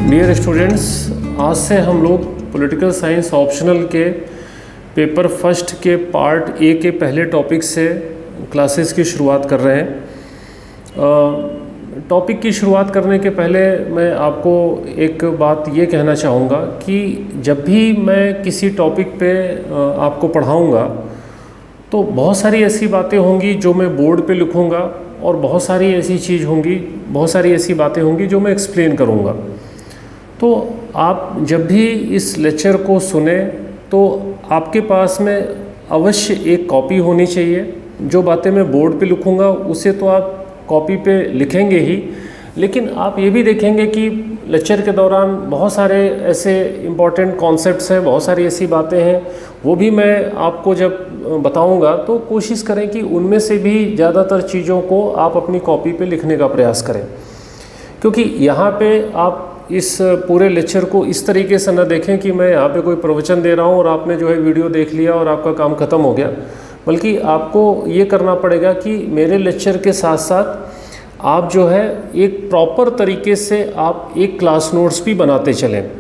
Dear students, आज से हम लोग पॉलिटिकल साइंस ऑप्शनल के पेपर फर्स्ट के पार्ट ए के पहले टॉपिक से क्लासेस की शुरुआत कर रहे हैं। टॉपिक की शुरुआत करने के पहले मैं आपको एक बात ये कहना चाहूँगा कि जब भी मैं किसी टॉपिक पे आपको पढ़ाऊँगा तो बहुत सारी ऐसी बातें होंगी जो मैं बोर्ड पे लिखूँगा और बहुत सारी ऐसी चीज़ होंगी, बहुत सारी ऐसी बातें होंगी जो मैं एक्सप्लेन करूँगा। तो आप जब भी इस लेक्चर को सुने तो आपके पास में अवश्य एक कॉपी होनी चाहिए। जो बातें मैं बोर्ड पे लिखूँगा उसे तो आप कॉपी पे लिखेंगे ही, लेकिन आप ये भी देखेंगे कि लेक्चर के दौरान बहुत सारे ऐसे इम्पॉर्टेंट कॉन्सेप्ट्स हैं, बहुत सारी ऐसी बातें हैं, वो भी मैं आपको जब बताऊंगा तो कोशिश करें कि उनमें से भी ज़्यादातर चीज़ों को आप अपनी कॉपी पे लिखने का प्रयास करें। क्योंकि यहाँ पे आप इस पूरे लेक्चर को इस तरीके से न देखें कि मैं यहाँ पे कोई प्रवचन दे रहा हूँ और आपने जो है वीडियो देख लिया और आपका काम ख़त्म हो गया, बल्कि आपको ये करना पड़ेगा कि मेरे लेक्चर के साथ साथ आप जो है एक प्रॉपर तरीके से आप एक क्लास नोट्स भी बनाते चलें।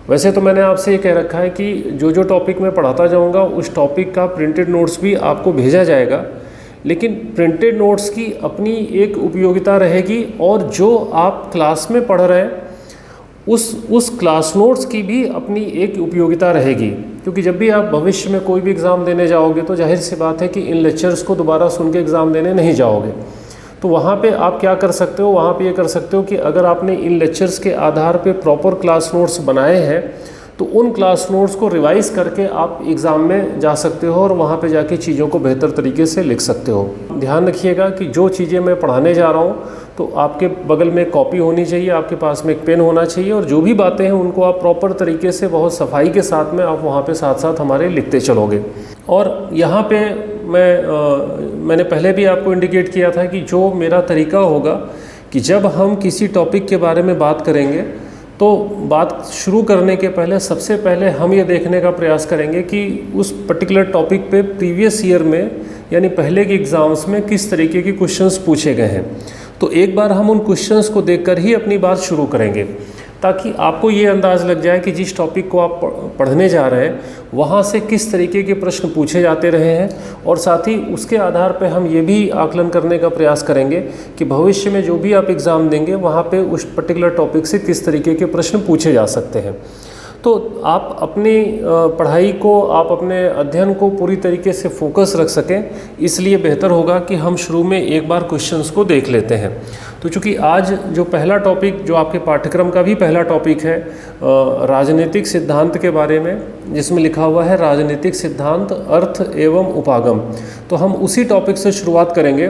वैसे तो मैंने आपसे ये कह रखा है कि जो टॉपिक मैं पढ़ाता जाऊँगा उस टॉपिक का प्रिंटेड नोट्स भी आपको भेजा जाएगा, लेकिन प्रिंटेड नोट्स की अपनी एक उपयोगिता रहेगी और जो आप क्लास में पढ़ रहे हैं उस क्लास नोट्स की भी अपनी एक उपयोगिता रहेगी। क्योंकि जब भी आप भविष्य में कोई भी एग्ज़ाम देने जाओगे तो जाहिर सी बात है कि इन लेक्चर्स को दोबारा सुन के एग्ज़ाम देने नहीं जाओगे। तो वहाँ पे आप क्या कर सकते हो, वहाँ पे ये कर सकते हो कि अगर आपने इन लेक्चर्स के आधार पे प्रॉपर क्लास नोट्स बनाए हैं तो उन क्लास नोट्स को रिवाइज़ करके आप एग्ज़ाम में जा सकते हो और वहाँ पे जाके चीज़ों को बेहतर तरीके से लिख सकते हो। ध्यान रखिएगा कि जो चीज़ें मैं पढ़ाने जा रहा हूँ तो आपके बगल में कॉपी होनी चाहिए, आपके पास में एक पेन होना चाहिए और जो भी बातें हैं उनको आप प्रॉपर तरीके से बहुत सफाई के साथ में आप वहाँ पे साथ साथ हमारे लिखते चलोगे। और यहाँ पे मैंने पहले भी आपको इंडिकेट किया था कि जो मेरा तरीका होगा कि जब हम किसी टॉपिक के बारे में बात करेंगे तो बात शुरू करने के पहले सबसे पहले हम ये देखने का प्रयास करेंगे कि उस पर्टिकुलर टॉपिक पे प्रीवियस ईयर में यानी पहले के एग्ज़ाम्स में किस तरीके के क्वेश्चंस पूछे गए हैं। तो एक बार हम उन क्वेश्चंस को देखकर ही अपनी बात शुरू करेंगे ताकि आपको ये अंदाज़ लग जाए कि जिस टॉपिक को आप पढ़ने जा रहे हैं वहाँ से किस तरीके के प्रश्न पूछे जाते रहे हैं और साथ ही उसके आधार पर हम ये भी आकलन करने का प्रयास करेंगे कि भविष्य में जो भी आप एग्ज़ाम देंगे वहाँ पे उस पर्टिकुलर टॉपिक से किस तरीके के प्रश्न पूछे जा सकते हैं। तो आप अपनी पढ़ाई को, आप अपने अध्ययन को पूरी तरीके से फोकस रख सकें, इसलिए बेहतर होगा कि हम शुरू में एक बार क्वेश्चंस को देख लेते हैं। तो चूँकि आज जो पहला टॉपिक, जो आपके पाठ्यक्रम का भी पहला टॉपिक है राजनीतिक सिद्धांत के बारे में, जिसमें लिखा हुआ है राजनीतिक सिद्धांत, अर्थ एवं उपागम, तो हम उसी टॉपिक से शुरुआत करेंगे।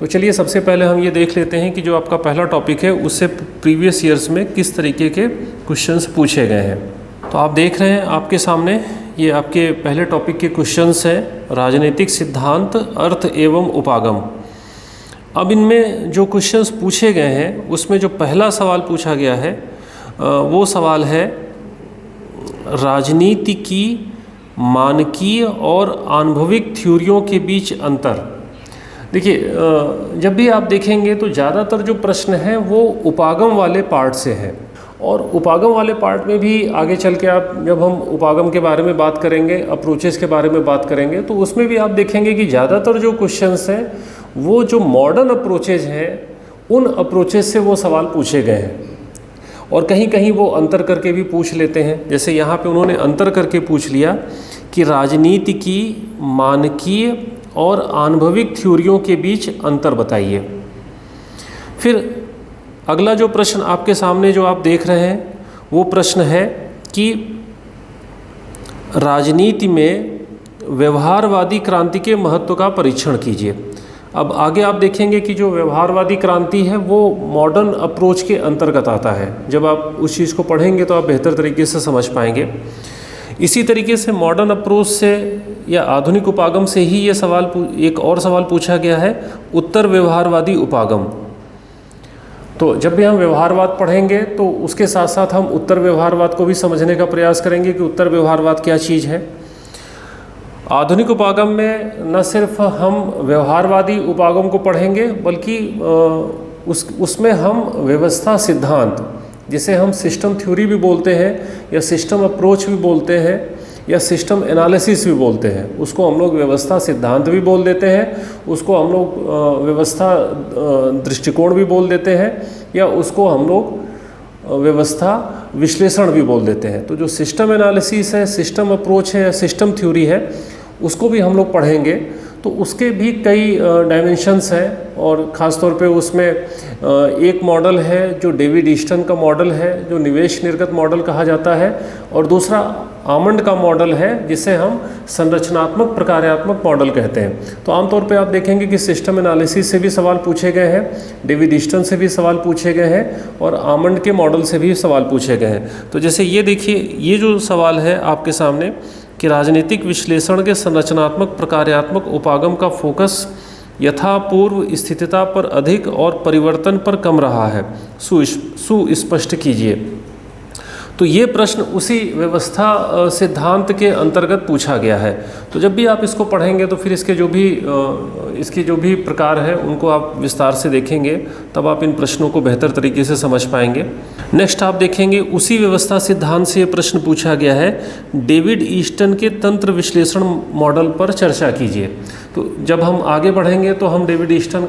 तो चलिए सबसे पहले हम ये देख लेते हैं कि जो आपका पहला टॉपिक है उससे प्रीवियस ईयर्स में किस तरीके के क्वेश्चंस पूछे गए हैं। तो आप देख रहे हैं आपके सामने ये आपके पहले टॉपिक के क्वेश्चंस हैं, राजनीतिक सिद्धांत, अर्थ एवं उपागम। अब इनमें जो क्वेश्चंस पूछे गए हैं उसमें जो पहला सवाल पूछा गया है वो सवाल है राजनीति की मानकीय और आनुभविक थ्योरियों के बीच अंतर। देखिए, जब भी आप देखेंगे तो ज़्यादातर जो प्रश्न हैं वो उपागम वाले पार्ट से हैं और उपागम वाले पार्ट में भी आगे चल के आप जब हम उपागम के बारे में बात करेंगे, अप्रोचेस के बारे में बात करेंगे, तो उसमें भी आप देखेंगे कि ज़्यादातर जो क्वेश्चंस हैं वो जो मॉडर्न अप्रोचेज हैं उन अप्रोचेस से वो सवाल पूछे गए हैं और कहीं कहीं वो अंतर करके भी पूछ लेते हैं। जैसे यहाँ पे उन्होंने अंतर करके पूछ लिया कि राजनीति की मानकीय और आनुभविक थ्योरियों के बीच अंतर बताइए। फिर अगला जो प्रश्न आपके सामने जो आप देख रहे हैं वो प्रश्न है कि राजनीति में व्यवहारवादी क्रांति के महत्व का परीक्षण कीजिए। अब आगे आप देखेंगे कि जो व्यवहारवादी क्रांति है वो मॉडर्न अप्रोच के अंतर्गत आता है। जब आप उस चीज़ को पढ़ेंगे तो आप बेहतर तरीके से समझ पाएंगे। इसी तरीके से मॉडर्न अप्रोच से या आधुनिक उपागम से ही ये सवाल एक और सवाल पूछा गया है, उत्तर व्यवहारवादी उपागम। तो जब भी हम व्यवहारवाद पढ़ेंगे तो उसके साथ साथ हम उत्तर व्यवहारवाद को भी समझने का प्रयास करेंगे कि उत्तर व्यवहारवाद क्या चीज़ है। आधुनिक उपागम में न सिर्फ हम व्यवहारवादी उपागम को पढ़ेंगे बल्कि उसमें हम व्यवस्था सिद्धांत, जिसे हम सिस्टम थ्योरी भी बोलते हैं या सिस्टम अप्रोच भी बोलते हैं या सिस्टम एनालिसिस भी बोलते हैं, उसको हम लोग व्यवस्था सिद्धांत भी बोल देते हैं, उसको हम लोग व्यवस्था दृष्टिकोण भी बोल देते हैं, या उसको हम लोग व्यवस्था विश्लेषण भी बोल देते हैं। तो जो सिस्टम एनालिसिस है, सिस्टम अप्रोच है या सिस्टम थ्योरी है, उसको भी हम लोग पढ़ेंगे। तो उसके भी कई डायमेंशंस हैं, और ख़ास तौर पे उसमें एक मॉडल है जो डेविड ईस्टन का मॉडल है, जो निवेश निर्गत मॉडल कहा जाता है, और दूसरा आमंड का मॉडल है जिसे हम संरचनात्मक प्रकार्यात्मक मॉडल कहते हैं। तो आमतौर पे आप देखेंगे कि सिस्टम एनालिसिस से भी सवाल पूछे गए हैं, डेविड ईस्टन से भी सवाल पूछे गए हैं, और आमंड के मॉडल से भी सवाल पूछे गए हैं। तो जैसे ये देखिए, ये जो सवाल है आपके सामने कि राजनीतिक विश्लेषण के संरचनात्मक प्रकार्यात्मक उपागम का फोकस यथापूर्व स्थिरता पर अधिक और परिवर्तन पर कम रहा है, सुस्पष्ट कीजिए। तो ये प्रश्न उसी व्यवस्था सिद्धांत के अंतर्गत पूछा गया है। तो जब भी आप इसको पढ़ेंगे तो फिर इसके जो भी प्रकार हैं उनको आप विस्तार से देखेंगे, तब आप इन प्रश्नों को बेहतर तरीके से समझ पाएंगे। नेक्स्ट आप देखेंगे, उसी व्यवस्था सिद्धांत से ये प्रश्न पूछा गया है, डेविड ईस्टन के तंत्र विश्लेषण मॉडल पर चर्चा कीजिए। तो जब हम आगे बढ़ेंगे तो हम डेविड ईस्टन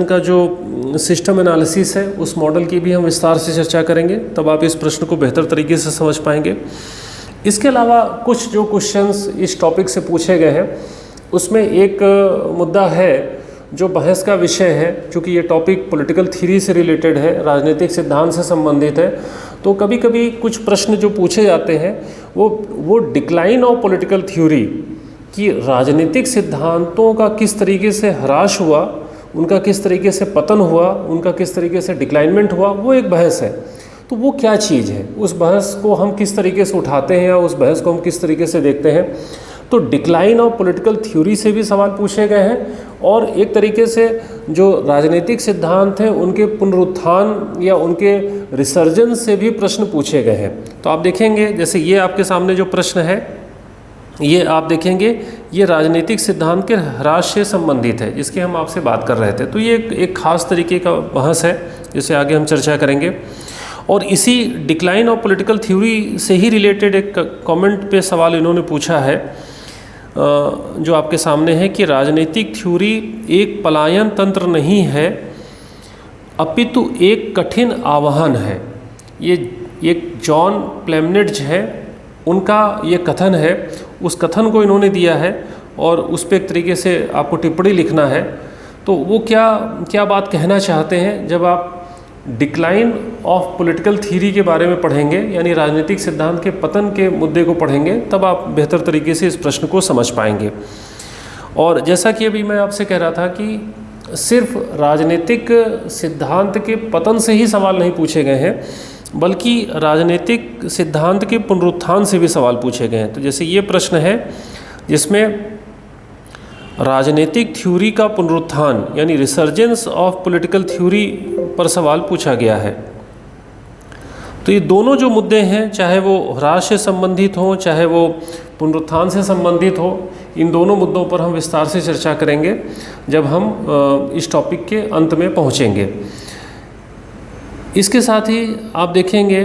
का जो सिस्टम एनालिसिस है उस मॉडल की भी हम विस्तार से चर्चा करेंगे, तब आप इस प्रश्न को बेहतर तरीके से समझ पाएंगे। इसके अलावा कुछ जो क्वेश्चंस इस टॉपिक से पूछे गए हैं, उसमें एक मुद्दा है जो बहस का विषय है। चूँकि ये टॉपिक पॉलिटिकल थ्योरी से रिलेटेड है, राजनीतिक सिद्धांत से संबंधित है, तो कभी कभी कुछ प्रश्न जो पूछे जाते हैं वो डिक्लाइन ऑफ पॉलिटिकल थ्योरी, कि राजनीतिक सिद्धांतों का किस तरीके से ह्रास हुआ, उनका किस तरीके से पतन हुआ, उनका किस तरीके से डिक्लाइनमेंट हुआ, वो एक बहस है। तो वो क्या चीज़ है, उस बहस को हम किस तरीके से उठाते हैं या उस बहस को हम किस तरीके से देखते हैं। तो डिक्लाइन ऑफ पॉलिटिकल थ्योरी से भी सवाल पूछे गए हैं, और एक तरीके से जो राजनीतिक सिद्धांत हैं उनके पुनरुत्थान या उनके रिसर्जेंस से भी प्रश्न पूछे गए हैं। तो आप देखेंगे, जैसे ये आपके सामने जो प्रश्न है, ये आप देखेंगे ये राजनीतिक सिद्धांत के ह्रास से संबंधित है, जिसकी हम आपसे बात कर रहे थे। तो ये एक खास तरीके का बहस है, जिसे आगे हम चर्चा करेंगे। और इसी डिक्लाइन ऑफ पॉलिटिकल थ्योरी से ही रिलेटेड एक कमेंट पे सवाल इन्होंने पूछा है, जो आपके सामने है, कि राजनीतिक थ्योरी एक पलायन तंत्र नहीं है, अपितु एक कठिन आह्वान है। ये एक जॉन प्लेमनिट्ज है, उनका ये कथन है। उस कथन को इन्होंने दिया है और उस पर एक तरीके से आपको टिप्पणी लिखना है। तो वो क्या बात कहना चाहते हैं जब आप डिक्लाइन ऑफ पॉलिटिकल थ्योरी के बारे में पढ़ेंगे, यानी राजनीतिक सिद्धांत के पतन के मुद्दे को पढ़ेंगे, तब आप बेहतर तरीके से इस प्रश्न को समझ पाएंगे। और जैसा कि अभी मैं आपसे कह रहा था कि सिर्फ राजनीतिक सिद्धांत के पतन से ही सवाल नहीं पूछे गए हैं, बल्कि राजनीतिक सिद्धांत के पुनरुत्थान से भी सवाल पूछे गए हैं। तो जैसे ये प्रश्न है जिसमें राजनीतिक थ्योरी का पुनरुत्थान यानी रिसर्जेंस ऑफ पॉलिटिकल थ्योरी पर सवाल पूछा गया है। तो ये दोनों जो मुद्दे हैं, चाहे वो ह्रास से संबंधित हो, चाहे वो पुनरुत्थान से संबंधित हो, इन दोनों मुद्दों पर हम विस्तार से चर्चा करेंगे जब हम इस टॉपिक के अंत में पहुँचेंगे। इसके साथ ही आप देखेंगे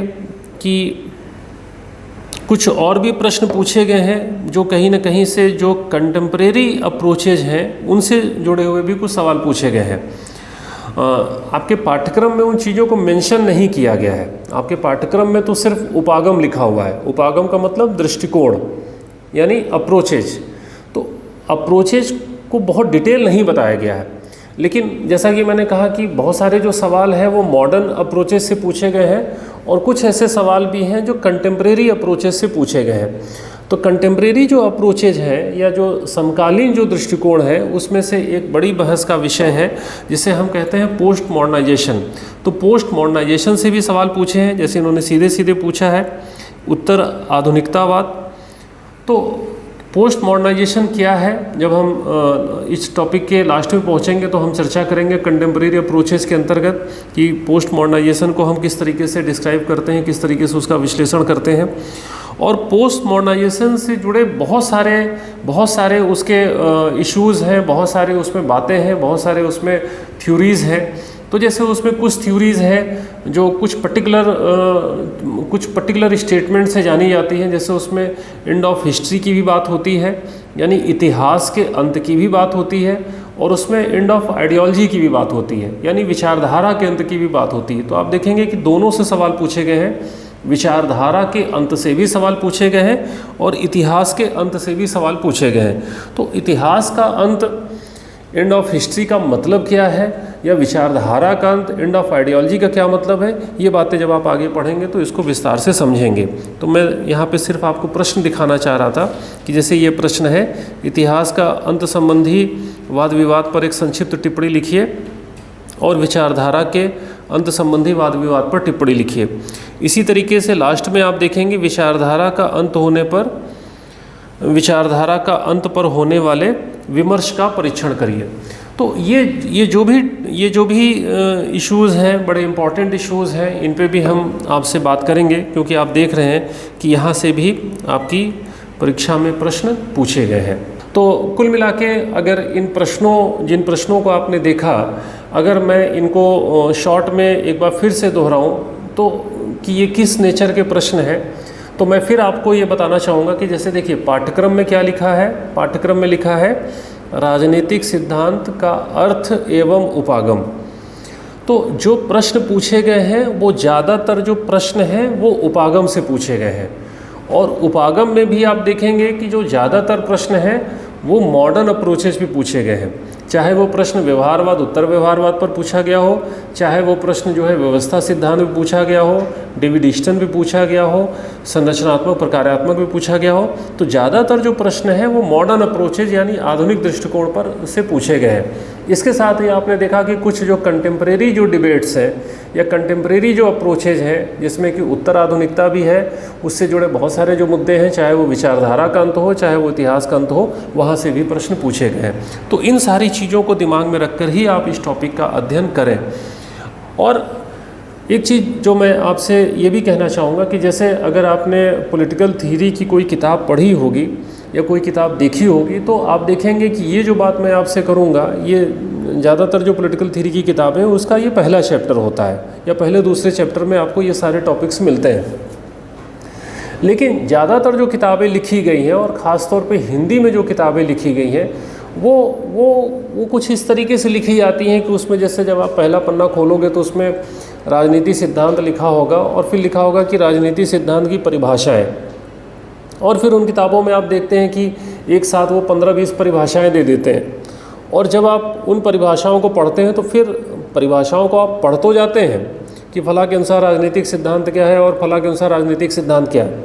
कि कुछ और भी प्रश्न पूछे गए हैं, जो कहीं ना कहीं से जो कंटेम्प्रेरी अप्रोचेज हैं उनसे जुड़े हुए भी कुछ सवाल पूछे गए हैं। आपके पाठ्यक्रम में उन चीज़ों को मेंशन नहीं किया गया है। आपके पाठ्यक्रम में तो सिर्फ उपागम लिखा हुआ है। उपागम का मतलब दृष्टिकोण यानी अप्रोचेज। तो अप्रोचेज को बहुत डिटेल नहीं बताया गया है, लेकिन जैसा कि मैंने कहा कि बहुत सारे जो सवाल हैं वो मॉडर्न अप्रोचेज से पूछे गए हैं, और कुछ ऐसे सवाल भी हैं जो कंटेम्प्रेरी अप्रोचेज से पूछे गए हैं। तो कंटेम्प्रेरी जो अप्रोचेज है या जो समकालीन जो दृष्टिकोण है, उसमें से एक बड़ी बहस का विषय है जिसे हम कहते हैं पोस्ट मॉडर्नाइजेशन। तो पोस्ट मॉडर्नाइजेशन से भी सवाल पूछे हैं, जैसे इन्होंने सीधे सीधे पूछा है उत्तर आधुनिकतावाद। तो पोस्ट मॉडर्नाइजेशन क्या है, जब हम इस टॉपिक के लास्ट में पहुंचेंगे तो हम चर्चा करेंगे कंटेम्प्रेरी अप्रोचेस के अंतर्गत कि पोस्ट मॉडर्नाइजेशन को हम किस तरीके से डिस्क्राइब करते हैं, किस तरीके से उसका विश्लेषण करते हैं। और पोस्ट मॉडर्नाइजेशन से जुड़े बहुत सारे उसके इश्यूज़ हैं, बहुत सारे उसमें बातें हैं, बहुत सारे उसमें थ्योरीज़ हैं। तो जैसे उसमें कुछ थ्योरीज़ हैं जो कुछ पर्टिकुलर स्टेटमेंट से जानी जाती हैं, जैसे उसमें एंड ऑफ हिस्ट्री की भी बात होती है, यानी इतिहास के अंत की भी बात होती है, और उसमें एंड ऑफ आइडियोलॉजी की भी बात होती है, यानी विचारधारा के अंत की भी बात होती है। तो आप देखेंगे कि दोनों से सवाल पूछे गए हैं, विचारधारा के अंत से भी सवाल पूछे गए हैं और इतिहास के अंत से भी सवाल पूछे गए हैं। तो इतिहास का अंत एंड ऑफ हिस्ट्री का मतलब क्या है, या विचारधारा का अंत एंड ऑफ आइडियोलॉजी का क्या मतलब है, ये बातें जब आप आगे पढ़ेंगे तो इसको विस्तार से समझेंगे। तो मैं यहाँ पे सिर्फ आपको प्रश्न दिखाना चाह रहा था कि जैसे ये प्रश्न है, इतिहास का अंत संबंधी वाद विवाद पर एक संक्षिप्त टिप्पणी लिखिए और विचारधारा के अंत संबंधी वाद विवाद पर टिप्पणी लिखिए। इसी तरीके से लास्ट में आप देखेंगे विचारधारा का अंत पर होने वाले विमर्श का परीक्षण करिए। तो ये जो भी इश्यूज़ हैं, बड़े इम्पॉर्टेंट इश्यूज़ हैं, इन पे भी हम आपसे बात करेंगे, क्योंकि आप देख रहे हैं कि यहाँ से भी आपकी परीक्षा में प्रश्न पूछे गए हैं। तो कुल मिला के अगर जिन प्रश्नों को आपने देखा, अगर मैं इनको शॉर्ट में एक बार फिर से दोहराऊं तो कि ये किस नेचर के प्रश्न हैं, तो मैं फिर आपको ये बताना चाहूँगा कि जैसे देखिए पाठ्यक्रम में क्या लिखा है। पाठ्यक्रम में लिखा है राजनीतिक सिद्धांत का अर्थ एवं उपागम। तो जो प्रश्न पूछे गए हैं वो ज़्यादातर जो प्रश्न हैं वो उपागम से पूछे गए हैं, और उपागम में भी आप देखेंगे कि जो ज़्यादातर प्रश्न हैं वो मॉडर्न अप्रोचेस भी पूछे गए हैं। चाहे वो प्रश्न व्यवहारवाद उत्तर व्यवहारवाद पर पूछा गया हो, चाहे वो प्रश्न जो है व्यवस्था सिद्धांत भी पूछा गया हो, डेविड ईस्टन भी पूछा गया हो, संरचनात्मक प्रकार्यात्मक भी पूछा गया हो, तो ज़्यादातर जो प्रश्न हैं वो मॉडर्न अप्रोचेज यानी आधुनिक दृष्टिकोण पर से पूछे गए हैं। इसके साथ ही आपने देखा कि कुछ जो कंटेम्प्रेरी जो डिबेट्स हैं या कंटेम्प्रेरी जो अप्रोचेज हैं, जिसमें कि उत्तर आधुनिकता भी है, उससे जुड़े बहुत सारे जो मुद्दे हैं, चाहे वो विचारधारा का अंत हो, चाहे वो इतिहास का अंत हो, वहाँ से भी प्रश्न पूछे गए हैं। तो इन सारी चीज़ों को दिमाग में रखकर ही आप इस टॉपिक का अध्ययन करें। और एक चीज़ जो मैं आपसे ये भी कहना चाहूँगा कि जैसे अगर आपने पॉलिटिकल थ्योरी की कोई किताब पढ़ी होगी या कोई किताब देखी होगी, तो आप देखेंगे कि ये जो बात मैं आपसे करूँगा, ये ज़्यादातर जो पॉलिटिकल थ्योरी की किताबें हैं उसका ये पहला चैप्टर होता है, या पहले दूसरे चैप्टर में आपको ये सारे टॉपिक्स मिलते हैं। लेकिन ज़्यादातर जो किताबें लिखी गई हैं, और ख़ास तौर पे हिंदी में जो किताबें लिखी गई हैं, वो कुछ इस तरीके से लिखी जाती हैं कि उसमें जैसे जब आप पहला पन्ना खोलोगे तो उसमें राजनीति सिद्धांत लिखा होगा, और फिर लिखा होगा कि राजनीति सिद्धांत की परिभाषाएं, और फिर उन किताबों में आप देखते हैं कि एक साथ वो 15-20 परिभाषाएं दे देते हैं। और जब आप उन परिभाषाओं को पढ़ते हैं तो फिर परिभाषाओं को आप पढ़ तो जाते हैं कि फला के अनुसार राजनीतिक सिद्धांत क्या है और फला के अनुसार राजनीतिक सिद्धांत क्या है,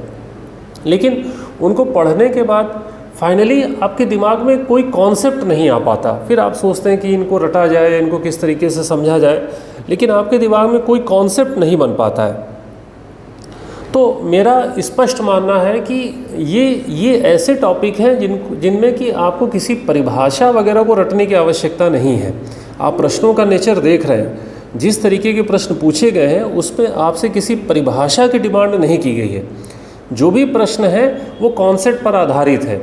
लेकिन उनको पढ़ने के बाद फाइनली आपके दिमाग में कोई कॉन्सेप्ट नहीं आ पाता। फिर आप सोचते हैं कि इनको रटा जाए, इनको किस तरीके से समझा जाए, लेकिन आपके दिमाग में कोई कॉन्सेप्ट नहीं बन पाता है। तो मेरा स्पष्ट मानना है कि ये ऐसे टॉपिक हैं जिनमें कि आपको किसी परिभाषा वगैरह को रटने की आवश्यकता नहीं है। आप प्रश्नों का नेचर देख रहे हैं, जिस तरीके के प्रश्न पूछे गए हैं उसमें आपसे किसी परिभाषा की डिमांड नहीं की गई है। जो भी प्रश्न है वो कॉन्सेप्ट पर आधारित है।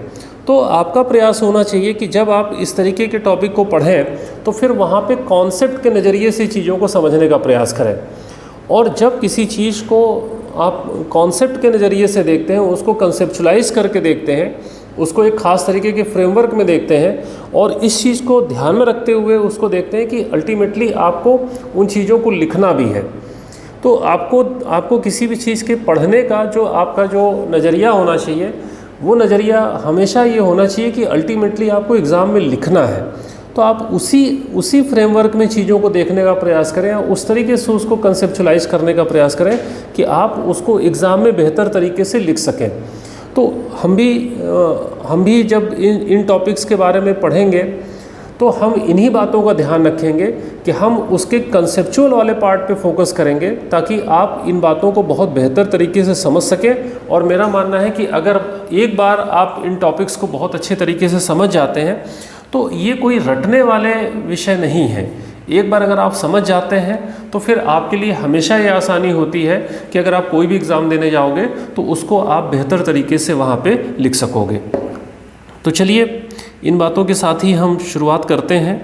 तो आपका प्रयास होना चाहिए कि जब आप इस तरीके के टॉपिक को पढ़ें तो फिर वहाँ पे कॉन्सेप्ट के नज़रिए से चीज़ों को समझने का प्रयास करें। और जब किसी चीज़ को आप कॉन्सेप्ट के नज़रिए से देखते हैं, उसको कंसेप्चुलाइज करके देखते हैं, उसको एक ख़ास तरीके के फ्रेमवर्क में देखते हैं, और इस चीज़ को ध्यान में रखते हुए उसको देखते हैं कि अल्टीमेटली आपको उन चीज़ों को लिखना भी है। तो आपको किसी भी चीज़ के पढ़ने का जो आपका जो नज़रिया होना चाहिए, वो नज़रिया हमेशा ये होना चाहिए कि अल्टीमेटली आपको एग्ज़ाम में लिखना है। तो आप उसी फ्रेमवर्क में चीज़ों को देखने का प्रयास करें, उस तरीके से उसको कंसेप्चुलाइज करने का प्रयास करें कि आप उसको एग्ज़ाम में बेहतर तरीके से लिख सकें। तो हम भी जब इन टॉपिक्स के बारे में पढ़ेंगे तो हम इन्हीं बातों का ध्यान रखेंगे कि हम उसके कंसेप्चुअल वाले पार्ट पे फोकस करेंगे, ताकि आप इन बातों को बहुत बेहतर तरीके से समझ सकें। और मेरा मानना है कि अगर एक बार आप इन टॉपिक्स को बहुत अच्छे तरीके से समझ जाते हैं तो ये कोई रटने वाले विषय नहीं है। एक बार अगर आप समझ जाते हैं तो फिर आपके लिए हमेशा ये आसानी होती है कि अगर आप कोई भी एग्ज़ाम देने जाओगे तो उसको आप बेहतर तरीके से वहाँ पे लिख सकोगे। तो चलिए इन बातों के साथ ही हम शुरुआत करते हैं।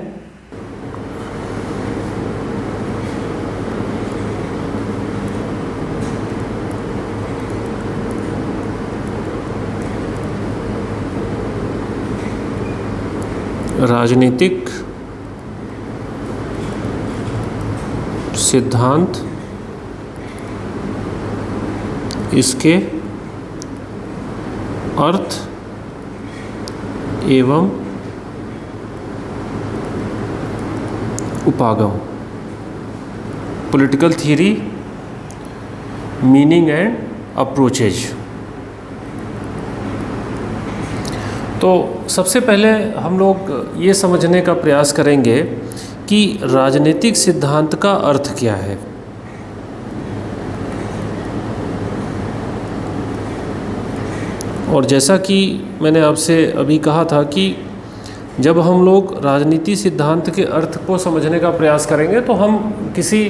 राजनीतिक सिद्धांत, इसके अर्थ एवं उपागम। Political theory, meaning and approaches. तो सबसे पहले हम लोग ये समझने का प्रयास करेंगे कि राजनीतिक सिद्धांत का अर्थ क्या है। और जैसा कि मैंने आपसे अभी कहा था कि जब हम लोग राजनीति सिद्धांत के अर्थ को समझने का प्रयास करेंगे तो हम किसी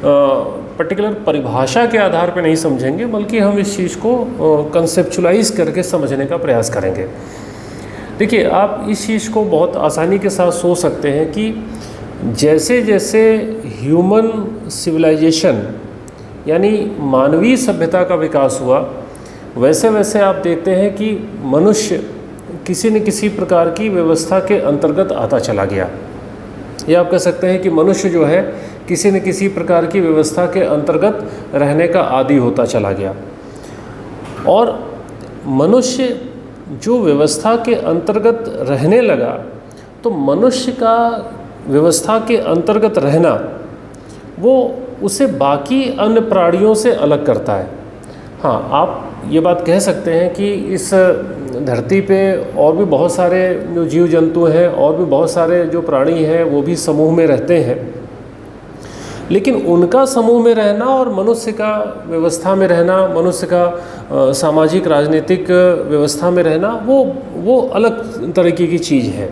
पर्टिकुलर परिभाषा के आधार पर नहीं समझेंगे, बल्कि हम इस चीज़ को कंसेप्चुलाइज करके समझने का प्रयास करेंगे। देखिए, आप इस चीज़ को बहुत आसानी के साथ सोच सकते हैं कि जैसे जैसे ह्यूमन सिविलाइजेशन यानी मानवीय सभ्यता का विकास हुआ, वैसे वैसे आप देखते हैं कि मनुष्य किसी न किसी प्रकार की व्यवस्था के अंतर्गत आता चला गया। या आप कह सकते हैं कि मनुष्य जो है किसी न किसी प्रकार की व्यवस्था के अंतर्गत रहने का आदी होता चला गया। और मनुष्य जो व्यवस्था के अंतर्गत रहने लगा, तो मनुष्य का व्यवस्था के अंतर्गत रहना वो उसे बाकी अन्य प्राणियों से अलग करता है। हाँ, आप ये बात कह सकते हैं कि इस धरती पे और भी बहुत सारे जो जीव जंतु हैं और भी बहुत सारे जो प्राणी हैं वो भी समूह में रहते हैं, लेकिन उनका समूह में रहना और मनुष्य का व्यवस्था में रहना, मनुष्य का सामाजिक राजनीतिक व्यवस्था में रहना वो अलग तरीके की चीज़ है।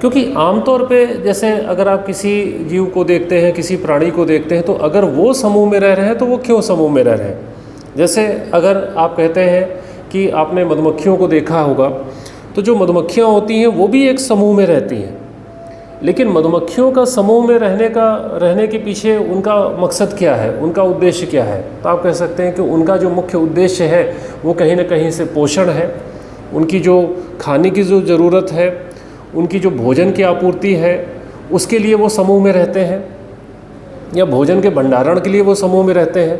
क्योंकि आमतौर पे जैसे अगर आप किसी जीव को देखते हैं, किसी प्राणी को देखते हैं, तो अगर वो समूह में रह रहे हैं तो वो क्यों समूह में रह रहे हैं। जैसे अगर आप कहते हैं कि आपने मधुमक्खियों को देखा होगा, तो जो मधुमक्खियाँ होती हैं वो भी एक समूह में रहती हैं, लेकिन मधुमक्खियों का समूह में रहने के पीछे उनका मकसद क्या है, उनका उद्देश्य क्या है। तो आप कह सकते हैं कि उनका जो मुख्य उद्देश्य है वो कहीं ना कहीं से पोषण है। उनकी जो खाने की जो ज़रूरत है, उनकी जो भोजन की आपूर्ति है, उसके लिए वो समूह में रहते हैं, या भोजन के भंडारण के लिए वो समूह में रहते हैं।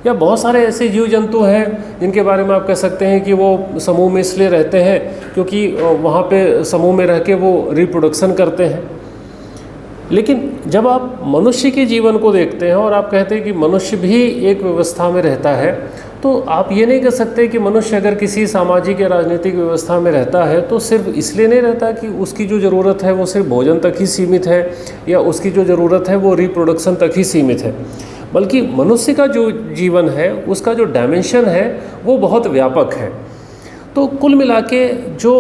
या बहुत सारे ऐसे जीव जंतु हैं जिनके बारे में आप कह सकते हैं कि वो समूह में इसलिए रहते हैं क्योंकि वहाँ पे समूह में रह के वो रिप्रोडक्शन करते हैं। लेकिन जब आप मनुष्य के जीवन को देखते हैं और आप कहते हैं कि मनुष्य भी एक व्यवस्था में रहता है, तो आप ये नहीं कह सकते कि मनुष्य अगर किसी सामाजिक या राजनीतिक व्यवस्था में रहता है तो सिर्फ इसलिए नहीं रहता कि उसकी जो ज़रूरत है वो सिर्फ भोजन तक ही सीमित है, या उसकी जो ज़रूरत है वो रिप्रोडक्शन तक ही सीमित है, बल्कि मनुष्य का जो जीवन है उसका जो डायमेंशन है वो बहुत व्यापक है। तो कुल मिला के जो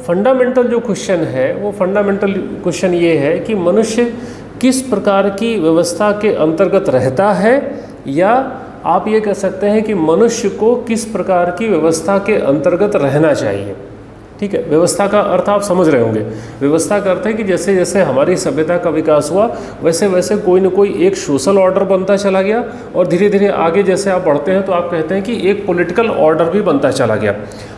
फंडामेंटल जो क्वेश्चन है, वो फंडामेंटल क्वेश्चन ये है कि मनुष्य किस प्रकार की व्यवस्था के अंतर्गत रहता है, या आप ये कह सकते हैं कि मनुष्य को किस प्रकार की व्यवस्था के अंतर्गत रहना चाहिए। ठीक है, व्यवस्था का अर्थ आप समझ रहे होंगे। व्यवस्था का अर्थ है कि जैसे जैसे हमारी सभ्यता का विकास हुआ वैसे वैसे कोई न कोई एक सोशल ऑर्डर बनता चला गया, और धीरे धीरे आगे जैसे आप बढ़ते हैं तो आप कहते हैं कि एक पॉलिटिकल ऑर्डर भी बनता चला गया।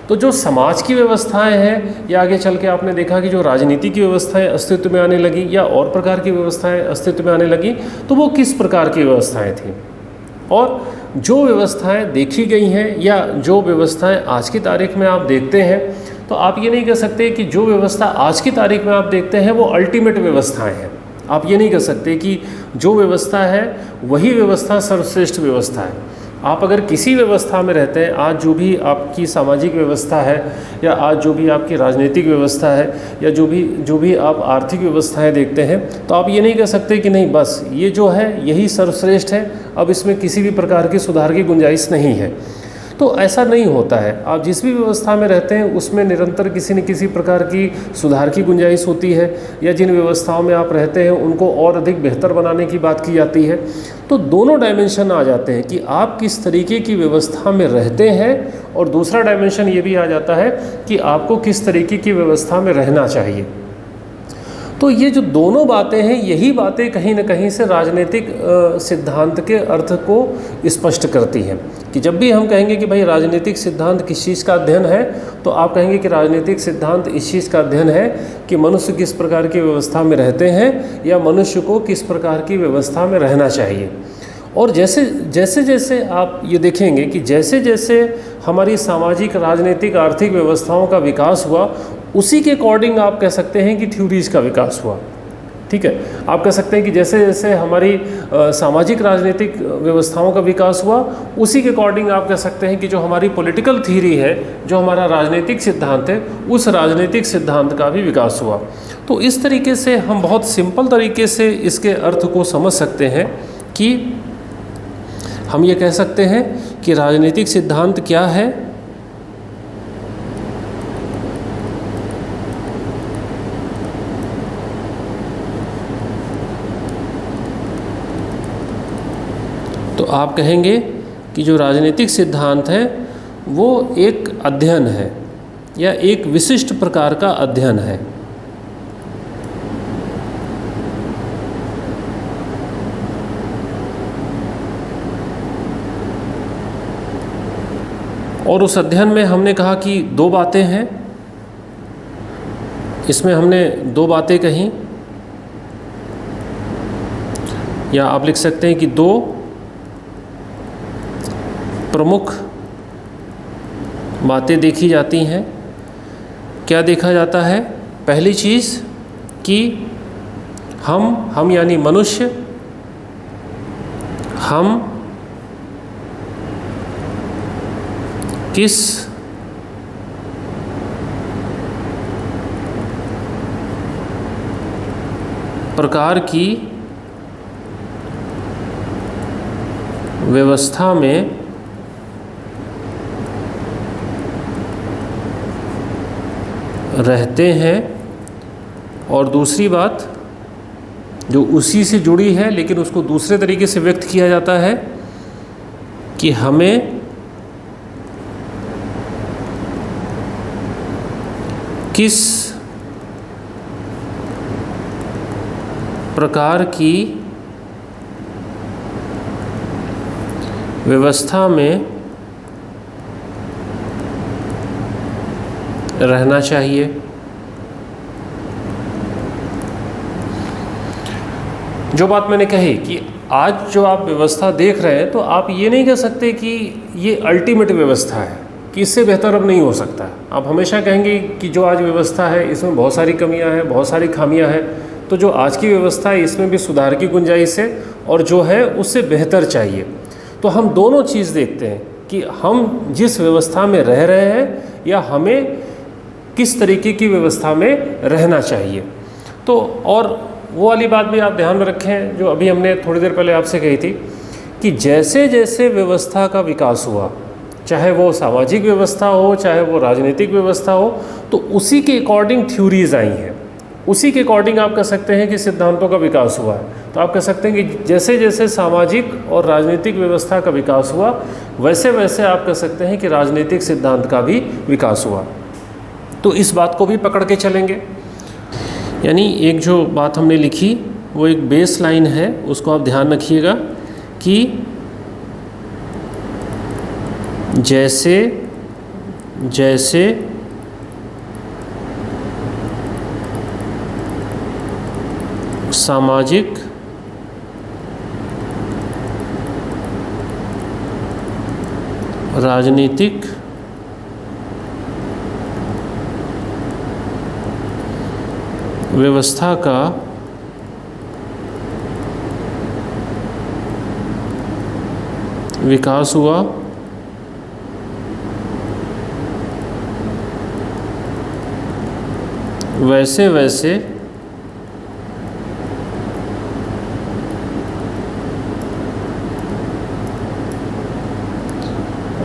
तो जो समाज की व्यवस्थाएं हैं, या आगे चल के आपने देखा कि जो राजनीति की व्यवस्थाएं अस्तित्व में आने लगी या और प्रकार की व्यवस्थाएं अस्तित्व में आने लगी, तो वो किस प्रकार की व्यवस्थाएं थीं। और जो व्यवस्थाएं देखी गई हैं या जो व्यवस्थाएं आज की तारीख में आप देखते हैं, तो आप ये नहीं कह सकते कि जो व्यवस्था आज की तारीख में आप देखते हैं वो अल्टीमेट व्यवस्थाएं हैं। आप ये नहीं कह सकते कि जो व्यवस्था है वही व्यवस्था सर्वश्रेष्ठ व्यवस्था है। आप अगर किसी व्यवस्था में रहते हैं, आज जो भी आपकी सामाजिक व्यवस्था है, या आज जो भी आपकी राजनीतिक व्यवस्था है, या जो भी आप आर्थिक व्यवस्थाएं देखते हैं, तो आप ये नहीं कह सकते कि नहीं बस ये जो है यही सर्वश्रेष्ठ है, अब इसमें किसी भी प्रकार की सुधार की गुंजाइश नहीं है। तो ऐसा नहीं होता है। आप जिस भी व्यवस्था में रहते हैं उसमें निरंतर किसी न किसी प्रकार की सुधार की गुंजाइश होती है, या जिन व्यवस्थाओं में आप रहते हैं उनको और अधिक बेहतर बनाने की बात की जाती है। तो दोनों डायमेंशन आ जाते हैं कि आप किस तरीके की व्यवस्था में रहते हैं, और दूसरा डायमेंशन ये भी आ जाता है कि आपको किस तरीके की व्यवस्था में रहना चाहिए। तो ये जो दोनों बातें हैं, यही बातें कहीं ना कहीं से राजनीतिक सिद्धांत के अर्थ को स्पष्ट करती हैं। कि जब भी हम कहेंगे कि भाई राजनीतिक सिद्धांत किस चीज़ का अध्ययन है, तो आप कहेंगे कि राजनीतिक सिद्धांत इस चीज़ का अध्ययन है कि मनुष्य किस प्रकार की व्यवस्था में रहते हैं या मनुष्य को किस प्रकार की व्यवस्था में रहना चाहिए। और जैसे जैसे आप ये देखेंगे कि जैसे जैसे हमारी सामाजिक, राजनीतिक, आर्थिक व्यवस्थाओं का विकास हुआ, उसी के अकॉर्डिंग आप कह सकते हैं कि थ्योरीज़ का विकास हुआ। ठीक है, आप कह सकते हैं कि जैसे जैसे हमारी सामाजिक राजनीतिक व्यवस्थाओं का विकास हुआ, उसी के अकॉर्डिंग आप कह सकते हैं कि जो हमारी पॉलिटिकल थ्योरी है, जो हमारा राजनीतिक सिद्धांत है, उस राजनीतिक सिद्धांत का भी विकास हुआ। तो इस तरीके से हम बहुत सिंपल तरीके से इसके अर्थ को समझ सकते हैं कि हम ये कह सकते हैं कि राजनीतिक सिद्धांत क्या है। तो आप कहेंगे कि जो राजनीतिक सिद्धांत है वो एक अध्ययन है या एक विशिष्ट प्रकार का अध्ययन है। और उस अध्ययन में हमने कहा कि दो बातें हैं, इसमें हमने दो बातें कहीं, या आप लिख सकते हैं कि दो प्रमुख बातें देखी जाती हैं। क्या देखा जाता है? पहली चीज़ कि हम यानी मनुष्य, हम किस प्रकार की व्यवस्था में रहते हैं। और दूसरी बात जो उसी से जुड़ी है लेकिन उसको दूसरे तरीके से व्यक्त किया जाता है कि हमें किस प्रकार की व्यवस्था में रहना चाहिए। जो बात मैंने कही कि आज जो आप व्यवस्था देख रहे हैं, तो आप ये नहीं कह सकते कि ये अल्टीमेट व्यवस्था है, कि इससे बेहतर अब नहीं हो सकता। आप हमेशा कहेंगे कि जो आज व्यवस्था है इसमें बहुत सारी कमियां हैं, बहुत सारी खामियां हैं, तो जो आज की व्यवस्था है इसमें भी सुधार की गुंजाइश है और जो है उससे बेहतर चाहिए। तो हम दोनों चीज़ देखते हैं कि हम जिस व्यवस्था में रह रहे हैं या हमें किस तरीके की व्यवस्था में रहना चाहिए। तो और वो वाली बात भी आप ध्यान में रखें जो अभी हमने थोड़ी देर पहले आपसे कही थी कि जैसे जैसे व्यवस्था का विकास हुआ, चाहे वो सामाजिक व्यवस्था हो, चाहे वो राजनीतिक व्यवस्था हो, तो उसी के अकॉर्डिंग थ्योरीज आई हैं, उसी के अकॉर्डिंग आप कह सकते हैं कि सिद्धांतों का विकास हुआ है। तो आप कह सकते हैं कि जैसे जैसे सामाजिक और राजनीतिक व्यवस्था का विकास हुआ, वैसे वैसे आप कह सकते हैं कि राजनीतिक सिद्धांत का भी विकास हुआ। तो इस बात को भी पकड़ के चलेंगे। यानी एक जो बात हमने लिखी वो एक बेस लाइन है, उसको आप ध्यान रखिएगा कि जैसे जैसे सामाजिक राजनीतिक व्यवस्था का विकास हुआ, वैसे वैसे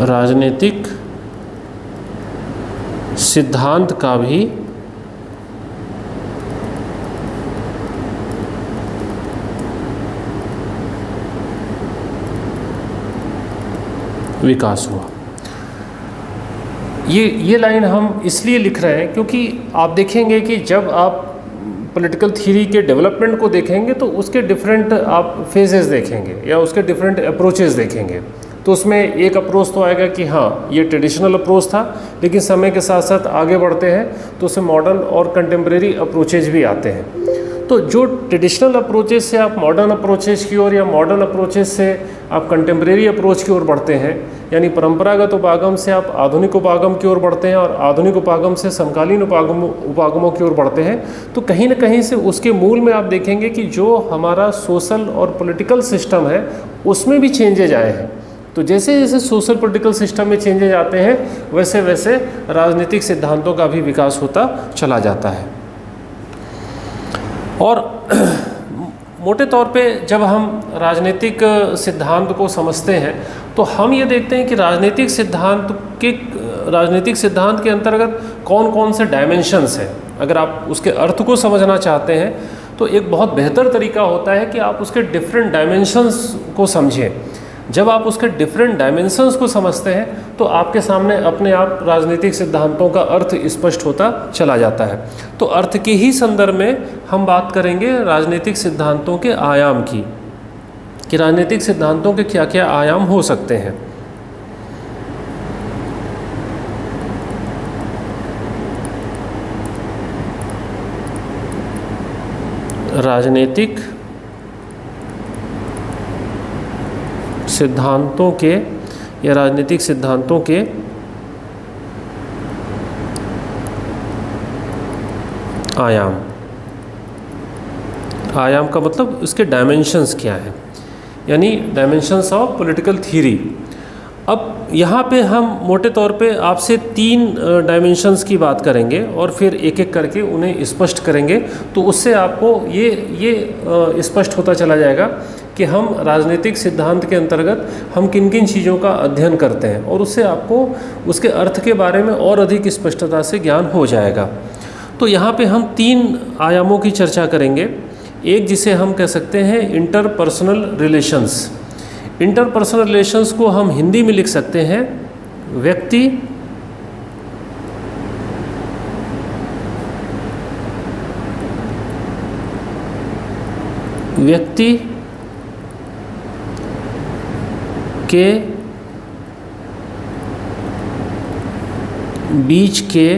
राजनीतिक सिद्धांत का भी विकास हुआ। ये लाइन हम इसलिए लिख रहे हैं क्योंकि आप देखेंगे कि जब आप पॉलिटिकल थ्योरी के डेवलपमेंट को देखेंगे तो उसके डिफरेंट आप फेजेस देखेंगे या उसके डिफरेंट अप्रोचेस देखेंगे। तो उसमें एक अप्रोच तो आएगा कि हाँ ये ट्रेडिशनल अप्रोच था, लेकिन समय के साथ साथ आगे बढ़ते हैं तो उसमें मॉडर्न और कंटेम्प्रेरी अप्रोचेज भी आते हैं। तो जो ट्रेडिशनल अप्रोचेस से आप मॉडर्न अप्रोचेस की ओर या मॉडर्न अप्रोचेस से आप कंटेम्प्रेरी अप्रोच की ओर बढ़ते हैं, यानी परंपरागत उपागम से आप आधुनिक उपागम की ओर बढ़ते हैं और आधुनिक उपागम से समकालीन उपागमों की ओर बढ़ते हैं, तो कहीं ना कहीं से उसके मूल में आप देखेंगे कि जो हमारा सोशल और पॉलिटिकल सिस्टम है उसमें भी चेंजेज आए हैं। तो जैसे जैसे सोशल पॉलिटिकल सिस्टम में चेंजेज आते हैं वैसे वैसे राजनीतिक सिद्धांतों का भी विकास होता चला जाता है। और मोटे तौर पे जब हम राजनीतिक सिद्धांत को समझते हैं तो हम ये देखते हैं कि राजनीतिक सिद्धांत के अंतर्गत कौन कौन से डायमेंशंस हैं। अगर आप उसके अर्थ को समझना चाहते हैं तो एक बहुत बेहतर तरीका होता है कि आप उसके डिफरेंट डायमेंशंस को समझें। जब आप उसके डिफरेंट डायमेंशंस को समझते हैं तो आपके सामने अपने आप राजनीतिक सिद्धांतों का अर्थ स्पष्ट होता चला जाता है। तो अर्थ के ही संदर्भ में हम बात करेंगे राजनीतिक सिद्धांतों के आयाम की, कि राजनीतिक सिद्धांतों के क्या क्या आयाम हो सकते हैं। राजनीतिक सिद्धांतों के या राजनीतिक सिद्धांतों के आयाम का मतलब इसके डायमेंशंस क्या हैं, यानी डायमेंशंस ऑफ पॉलिटिकल थ्योरी। अब यहाँ पे हम मोटे तौर पे आपसे 3 डायमेंशंस की बात करेंगे और फिर एक एक करके उन्हें स्पष्ट करेंगे। तो उससे आपको ये स्पष्ट होता चला जाएगा कि हम राजनीतिक सिद्धांत के अंतर्गत हम किन किन चीज़ों का अध्ययन करते हैं, और उससे आपको उसके अर्थ के बारे में और अधिक स्पष्टता से ज्ञान हो जाएगा। तो यहाँ पे हम 3 आयामों की चर्चा करेंगे। एक जिसे हम कह सकते हैं इंटरपर्सनल रिलेशंस। इंटरपर्सनल रिलेशंस को हम हिंदी में लिख सकते हैं व्यक्ति के बीच के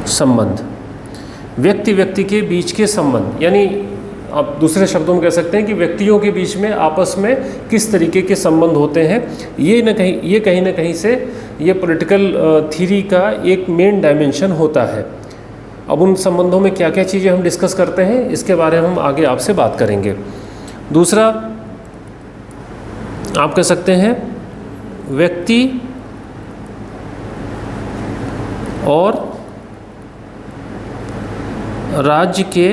संबंध। व्यक्ति के बीच के संबंध, यानी आप दूसरे शब्दों में कह सकते हैं कि व्यक्तियों के बीच में आपस में किस तरीके के संबंध होते हैं। ये कहीं ना कहीं से ये पॉलिटिकल थ्योरी का एक मेन डायमेंशन होता है। अब उन संबंधों में क्या क्या चीज़ें हम डिस्कस करते हैं इसके बारे में हम आगे आपसे बात करेंगे। दूसरा आप कह सकते हैं व्यक्ति और राज्य के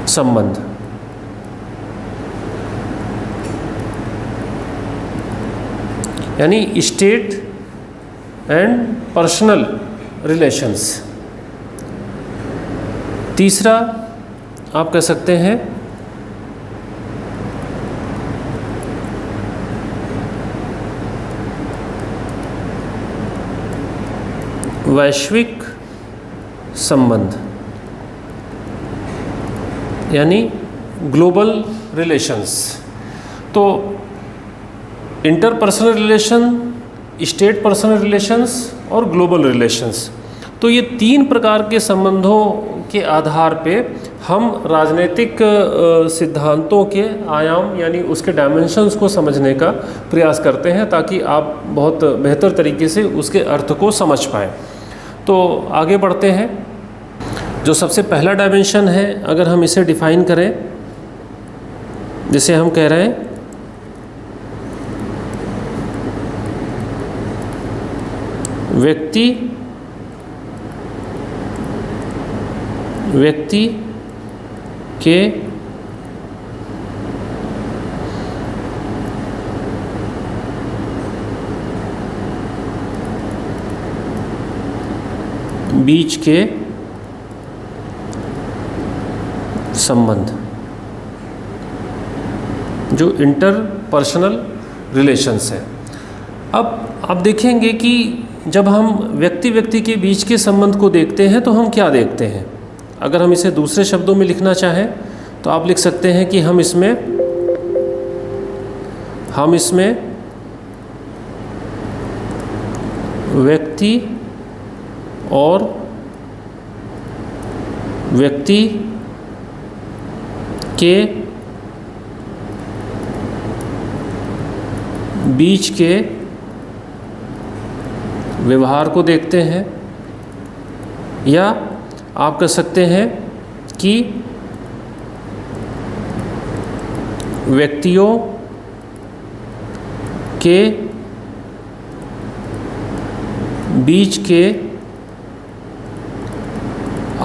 संबंध। यानी स्टेट एंड पर्सनल रिलेशंस। तीसरा आप कह सकते हैं वैश्विक संबंध, यानी ग्लोबल रिलेशंस। तो interpersonal relation, state personal relations और ग्लोबल रिलेशंस, तो ये 3 प्रकार के संबंधों के आधार पे हम राजनीतिक सिद्धांतों के आयाम यानी उसके डायमेंशंस को समझने का प्रयास करते हैं ताकि आप बहुत बेहतर तरीके से उसके अर्थ को समझ पाएँ। तो आगे बढ़ते हैं। जो सबसे पहला डायमेंशन है, अगर हम इसे डिफाइन करें, जिसे हम कह रहे हैं व्यक्ति के बीच के संबंध, जो इंटरपर्सनल रिलेशंस है। अब आप देखेंगे कि जब हम व्यक्ति व्यक्ति के बीच के संबंध को देखते हैं तो हम क्या देखते हैं। अगर हम इसे दूसरे शब्दों में लिखना चाहें तो आप लिख सकते हैं कि हम इसमें व्यक्ति और व्यक्ति के बीच के व्यवहार को देखते हैं, या आप कह सकते हैं कि व्यक्तियों के बीच के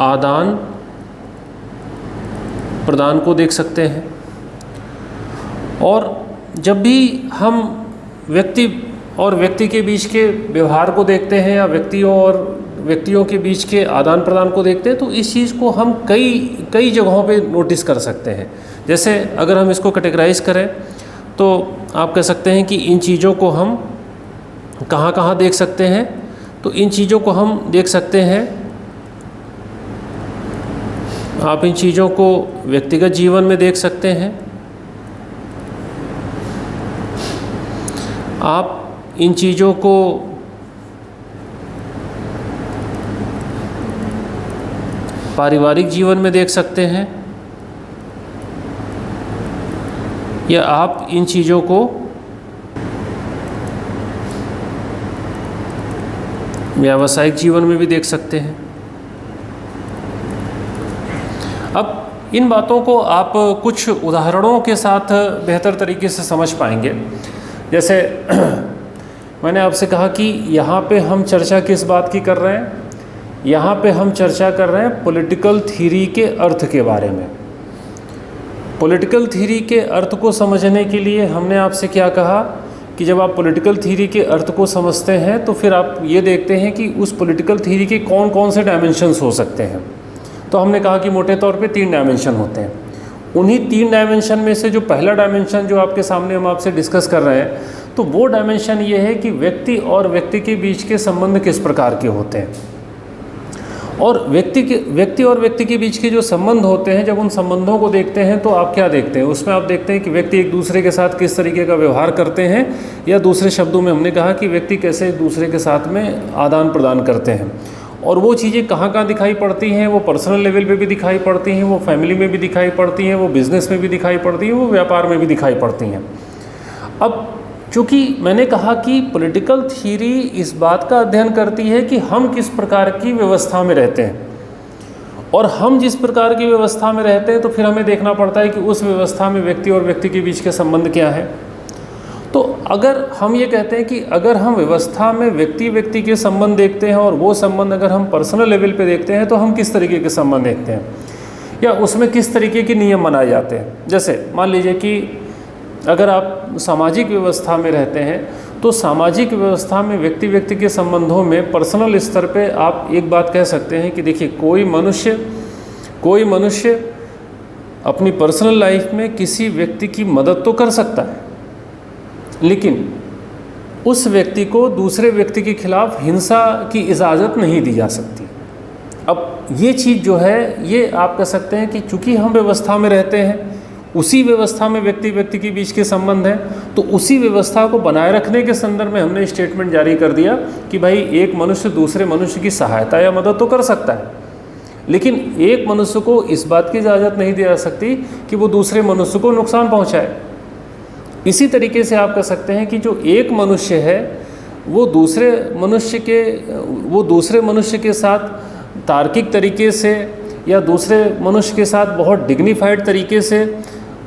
आदान प्रदान को देख सकते हैं। और जब भी हम व्यक्ति और व्यक्ति के बीच के व्यवहार को देखते हैं या व्यक्तियों के बीच के आदान प्रदान को देखते हैं तो इस चीज़ को हम कई जगहों पे नोटिस कर सकते हैं। जैसे अगर हम इसको कैटेगराइज करें तो आप कह सकते हैं कि इन चीज़ों को हम कहाँ कहाँ देख सकते हैं। तो इन चीज़ों को हम देख सकते हैं, आप इन चीज़ों को व्यक्तिगत जीवन में देख सकते हैं, आप इन चीज़ों को पारिवारिक जीवन में देख सकते हैं, या आप इन चीज़ों को व्यावसायिक जीवन में भी देख सकते हैं। अब इन बातों को आप कुछ उदाहरणों के साथ बेहतर तरीके से समझ पाएंगे। जैसे मैंने आपसे कहा कि यहाँ पे हम चर्चा किस बात की कर रहे हैं, यहाँ पे हम चर्चा कर रहे हैं पॉलिटिकल थ्योरी के अर्थ के बारे में। पॉलिटिकल थ्योरी के अर्थ को समझने के लिए हमने आपसे क्या कहा कि जब आप पॉलिटिकल थ्योरी के अर्थ को समझते हैं तो फिर आप ये देखते हैं कि उस पॉलिटिकल थ्योरी के कौन कौन से डायमेंशंस हो सकते हैं। तो हमने कहा कि मोटे तौर पे 3 डायमेंशन होते हैं। उन्हीं 3 डायमेंशन में से जो पहला डायमेंशन जो आपके सामने हम आपसे डिस्कस कर रहे हैं, तो वो डायमेंशन ये है कि व्यक्ति और व्यक्ति के बीच के संबंध किस प्रकार के होते हैं। और व्यक्ति और व्यक्ति के बीच के जो संबंध होते हैं, जब उन संबंधों को देखते हैं तो आप क्या देखते हैं, उसमें आप देखते हैं कि व्यक्ति एक दूसरे के साथ किस तरीके का व्यवहार करते हैं, या दूसरे शब्दों में हमने कहा कि व्यक्ति कैसे एक दूसरे के साथ में आदान प्रदान करते हैं। और वो चीज़ें कहाँ कहाँ दिखाई पड़ती हैं, वो पर्सनल लेवल पे भी दिखाई पड़ती हैं, वो फैमिली में भी दिखाई पड़ती हैं, वो बिज़नेस में भी दिखाई पड़ती हैं, वो व्यापार में भी दिखाई पड़ती हैं। अब चूँकि मैंने कहा कि पॉलिटिकल थ्योरी इस बात का अध्ययन करती है कि हम किस प्रकार की व्यवस्था में रहते हैं, और हम जिस प्रकार की व्यवस्था में रहते हैं तो फिर हमें देखना पड़ता है कि उस व्यवस्था में व्यक्ति और व्यक्ति के बीच के संबंध क्या है। तो अगर हम ये कहते हैं कि अगर हम व्यवस्था में व्यक्ति व्यक्ति के संबंध देखते हैं और वो संबंध अगर हम पर्सनल लेवल पे देखते हैं तो हम किस तरीके के संबंध देखते हैं, या उसमें किस तरीके के नियम बनाए जाते हैं। जैसे मान लीजिए कि अगर आप सामाजिक व्यवस्था में रहते हैं तो सामाजिक व्यवस्था में व्यक्ति व्यक्ति के संबंधों में पर्सनल स्तर पे आप एक बात कह सकते हैं कि देखिए कोई मनुष्य अपनी पर्सनल लाइफ में किसी व्यक्ति की मदद तो कर सकता है, लेकिन उस व्यक्ति को दूसरे व्यक्ति के खिलाफ हिंसा की इजाज़त नहीं दी जा सकती। अब ये चीज़ जो है, ये आप कह सकते हैं कि चूँकि हम व्यवस्था में रहते हैं, उसी व्यवस्था में व्यक्ति व्यक्ति के बीच के संबंध हैं, तो उसी व्यवस्था को बनाए रखने के संदर्भ में हमने स्टेटमेंट जारी कर दिया कि भाई एक मनुष्य दूसरे मनुष्य की सहायता या मदद तो कर सकता है, लेकिन एक मनुष्य को इस बात की इजाज़त नहीं दी जा सकती कि वो दूसरे मनुष्य को नुकसान पहुँचाए। इसी तरीके से आप कह सकते हैं कि जो एक मनुष्य है वो दूसरे मनुष्य के साथ तार्किक तरीके से या दूसरे मनुष्य के साथ बहुत डिग्निफाइड तरीके से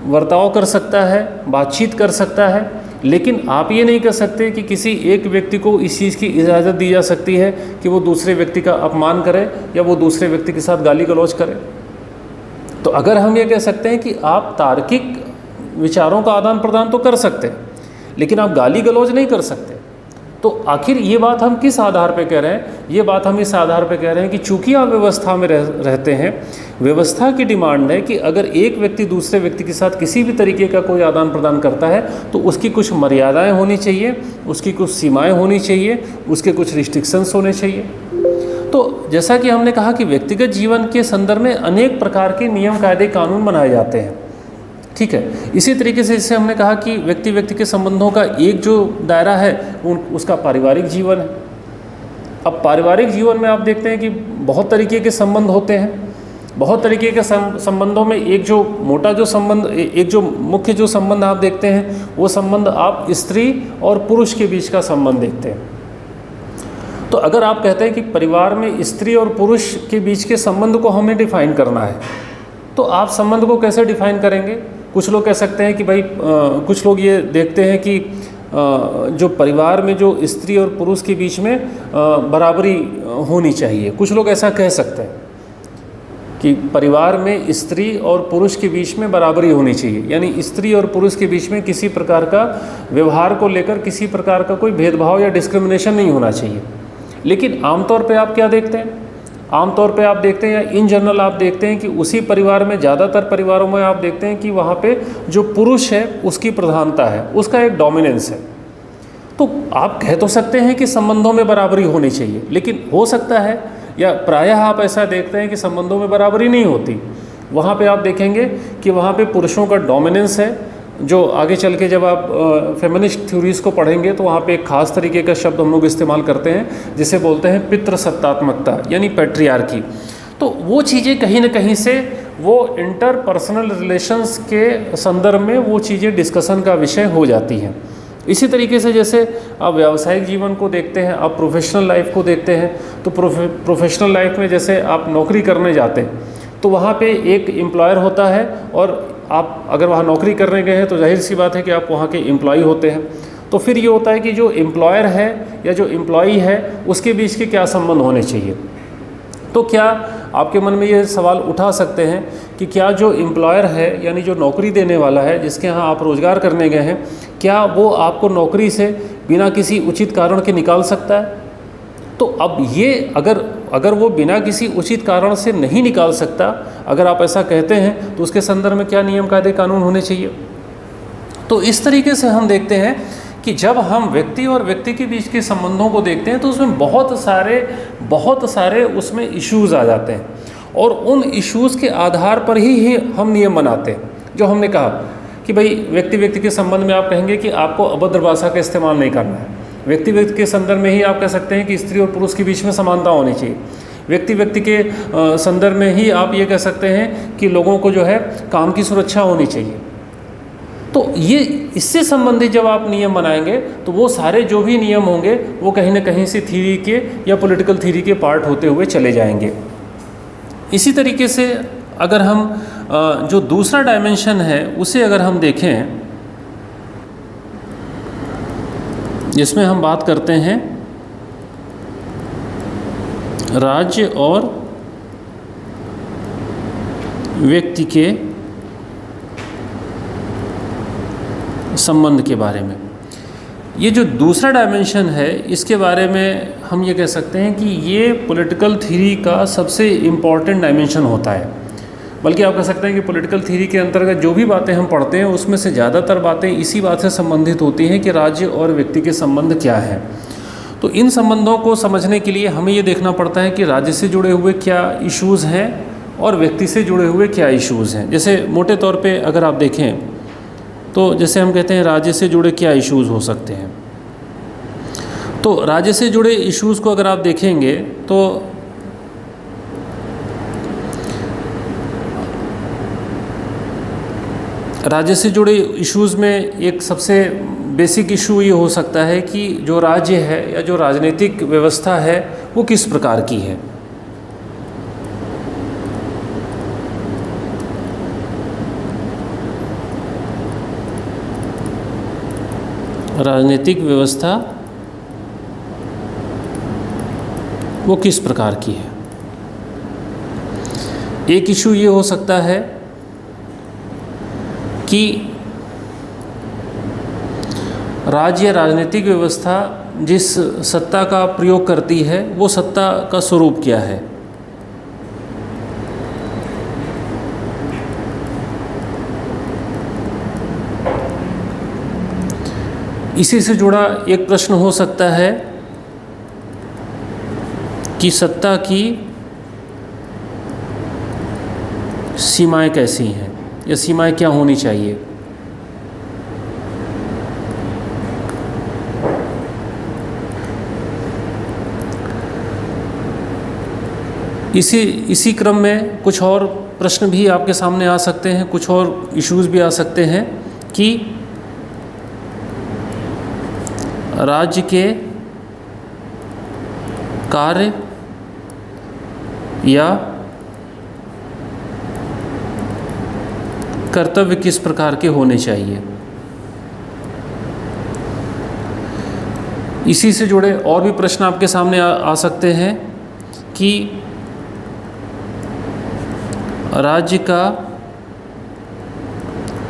वर्ताव कर सकता है, बातचीत कर सकता है, लेकिन आप ये नहीं कह सकते कि किसी एक व्यक्ति को इस चीज़ की इजाज़त दी जा सकती है कि वो दूसरे व्यक्ति का अपमान करे या वो दूसरे व्यक्ति के साथ गाली गलौज करे। तो अगर हम ये कह सकते हैं कि आप तार्किक विचारों का आदान प्रदान तो कर सकते हैं, लेकिन आप गाली गलौज नहीं कर सकते। तो आखिर ये बात हम किस आधार पे कह रहे हैं? ये बात हम इस आधार पे कह रहे हैं कि चूंकि आप व्यवस्था में रहते हैं, व्यवस्था की डिमांड है कि अगर एक व्यक्ति दूसरे व्यक्ति के साथ किसी भी तरीके का कोई आदान प्रदान करता है तो उसकी कुछ मर्यादाएं होनी चाहिए, उसकी कुछ सीमाएं होनी चाहिए, उसके कुछ रिस्ट्रिक्शंस होने चाहिए। तो जैसा कि हमने कहा कि व्यक्तिगत जीवन के संदर्भ में अनेक प्रकार के नियम, कायदे, कानून बनाए जाते हैं, ठीक है। इसी तरीके से जैसे हमने कहा कि व्यक्ति व्यक्ति के संबंधों का एक जो दायरा है उसका पारिवारिक जीवन है। अब पारिवारिक जीवन में आप देखते हैं कि बहुत तरीके के संबंध होते हैं। बहुत तरीके के संबंधों में एक जो मोटा जो संबंध, एक जो मुख्य जो संबंध आप देखते हैं, वो संबंध आप स्त्री और पुरुष के बीच का संबंध देखते हैं। तो अगर आप कहते हैं कि परिवार में स्त्री और पुरुष के बीच के संबंध को हमें डिफाइन करना है, तो आप संबंध को कैसे डिफाइन करेंगे? कुछ लोग कह सकते हैं कि भाई कुछ लोग ये देखते हैं कि जो परिवार में जो स्त्री और पुरुष के बीच में बराबरी होनी चाहिए। कुछ लोग ऐसा कह सकते हैं कि परिवार में स्त्री और पुरुष के बीच में बराबरी होनी चाहिए, यानी स्त्री और पुरुष के बीच में किसी प्रकार का व्यवहार को लेकर किसी प्रकार का कोई भेदभाव या डिस्क्रिमिनेशन नहीं होना चाहिए। लेकिन आमतौर पे आप क्या देखते हैं? आमतौर पे आप देखते हैं या इन जनरल आप देखते हैं कि उसी परिवार में, ज़्यादातर परिवारों में आप देखते हैं कि वहाँ पे जो पुरुष है उसकी प्रधानता है, उसका एक डोमिनेंस है। तो आप कह तो सकते हैं कि संबंधों में बराबरी होनी चाहिए, लेकिन हो सकता है या प्रायः आप ऐसा देखते हैं कि संबंधों में बराबरी नहीं होती। वहाँ पे आप देखेंगे कि वहाँ पे पुरुषों का डोमिनेंस है, जो आगे चल के जब आप फेमिनिस्ट थ्योरीज को पढ़ेंगे तो वहाँ पे एक ख़ास तरीके का शब्द हम लोग इस्तेमाल करते हैं जिसे बोलते हैं पितृसत्तात्मकता, यानी पैट्रियार्की। तो वो चीज़ें कहीं ना कहीं से वो इंटरपर्सनल रिलेशंस के संदर्भ में वो चीज़ें डिस्कशन का विषय हो जाती हैं। इसी तरीके से जैसे आप व्यावसायिक जीवन को देखते हैं, आप प्रोफेशनल लाइफ को देखते हैं, तो प्रोफेशनल लाइफ में जैसे आप नौकरी करने जाते हैं तो वहाँ पे एक एम्प्लॉयर होता है, और आप अगर वहाँ नौकरी करने गए हैं तो जाहिर सी बात है कि आप वहाँ के एम्प्लॉय होते हैं। तो फिर ये होता है कि जो एम्प्लॉयर है या जो एम्प्लॉई है उसके बीच के क्या संबंध होने चाहिए। तो क्या आपके मन में ये सवाल उठा सकते हैं कि क्या जो एम्प्लॉयर है, यानी जो नौकरी देने वाला है, जिसके यहाँ आप रोज़गार करने गए हैं, क्या वो आपको नौकरी से बिना किसी उचित कारण के निकाल सकता है? तो अब ये अगर वो बिना किसी उचित कारण से नहीं निकाल सकता, अगर आप ऐसा कहते हैं, तो उसके संदर्भ में क्या नियम, कायदे, कानून होने चाहिए? तो इस तरीके से हम देखते हैं कि जब हम व्यक्ति और व्यक्ति के बीच के संबंधों को देखते हैं तो उसमें बहुत सारे उसमें इश्यूज़ आ जाते हैं, और उन इश्यूज़ के आधार पर ही हम नियम बनाते हैं। जो हमने कहा कि भाई व्यक्ति व्यक्ति के संबंध में आप कहेंगे कि आपको अभद्र भाषा का इस्तेमाल नहीं करना है। व्यक्ति व्यक्ति के संदर्भ में ही आप कह सकते हैं कि स्त्री और पुरुष के बीच में समानता होनी चाहिए। व्यक्ति व्यक्ति के संदर्भ में ही आप ये कह सकते हैं कि लोगों को जो है काम की सुरक्षा होनी चाहिए। तो ये इससे संबंधित जब आप नियम बनाएंगे तो वो सारे जो भी नियम होंगे वो कहीं ना कहीं से थ्योरी के या पॉलिटिकल थ्योरी के पार्ट होते हुए चले जाएंगे। इसी तरीके से अगर हम जो दूसरा डायमेंशन है उसे अगर हम देखें, जिसमें हम बात करते हैं राज्य और व्यक्ति के संबंध के बारे में, ये जो दूसरा डायमेंशन है इसके बारे में हम ये कह सकते हैं कि ये पॉलिटिकल थ्योरी का सबसे इम्पॉर्टेंट डायमेंशन होता है। बल्कि आप कह सकते हैं कि पॉलिटिकल थ्योरी के अंतर्गत जो भी बातें हम पढ़ते हैं उसमें से ज़्यादातर बातें इसी बात से संबंधित होती हैं कि राज्य और व्यक्ति के संबंध क्या हैं। तो इन संबंधों को समझने के लिए हमें ये देखना पड़ता है कि राज्य से जुड़े हुए क्या इश्यूज़ हैं और व्यक्ति से जुड़े हुए क्या इश्यूज़ हैं। जैसे मोटे तौर पे अगर आप देखें तो जैसे हम कहते हैं राज्य से जुड़े क्या इश्यूज़ हो सकते हैं, तो राज्य से जुड़े इश्यूज़ को अगर आप देखेंगे तो राज्य से जुड़े इश्यूज़ में एक सबसे बेसिक इशू ये हो सकता है कि जो राज्य है या जो राजनीतिक व्यवस्था है वो किस प्रकार की है। राजनीतिक व्यवस्था वो किस प्रकार की है। एक इशू ये हो सकता है कि राज्य राजनीतिक व्यवस्था जिस सत्ता का प्रयोग करती है वो सत्ता का स्वरूप क्या है। इसी से जुड़ा एक प्रश्न हो सकता है कि सत्ता की सीमाएं कैसी हैं या सीमाएं क्या होनी चाहिए। इसी क्रम में कुछ और प्रश्न भी आपके सामने आ सकते हैं, कुछ और इश्यूज भी आ सकते हैं कि राज्य के कार्य या कर्तव्य किस प्रकार के होने चाहिए। इसी से जुड़े और भी प्रश्न आपके सामने आ सकते हैं कि राज्य का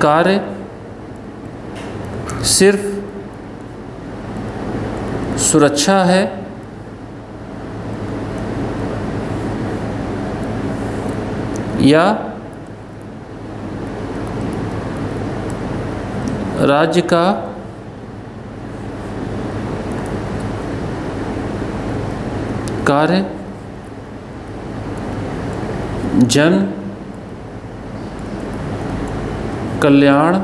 कार्य सिर्फ सुरक्षा है या राज्य का कार्य जन कल्याण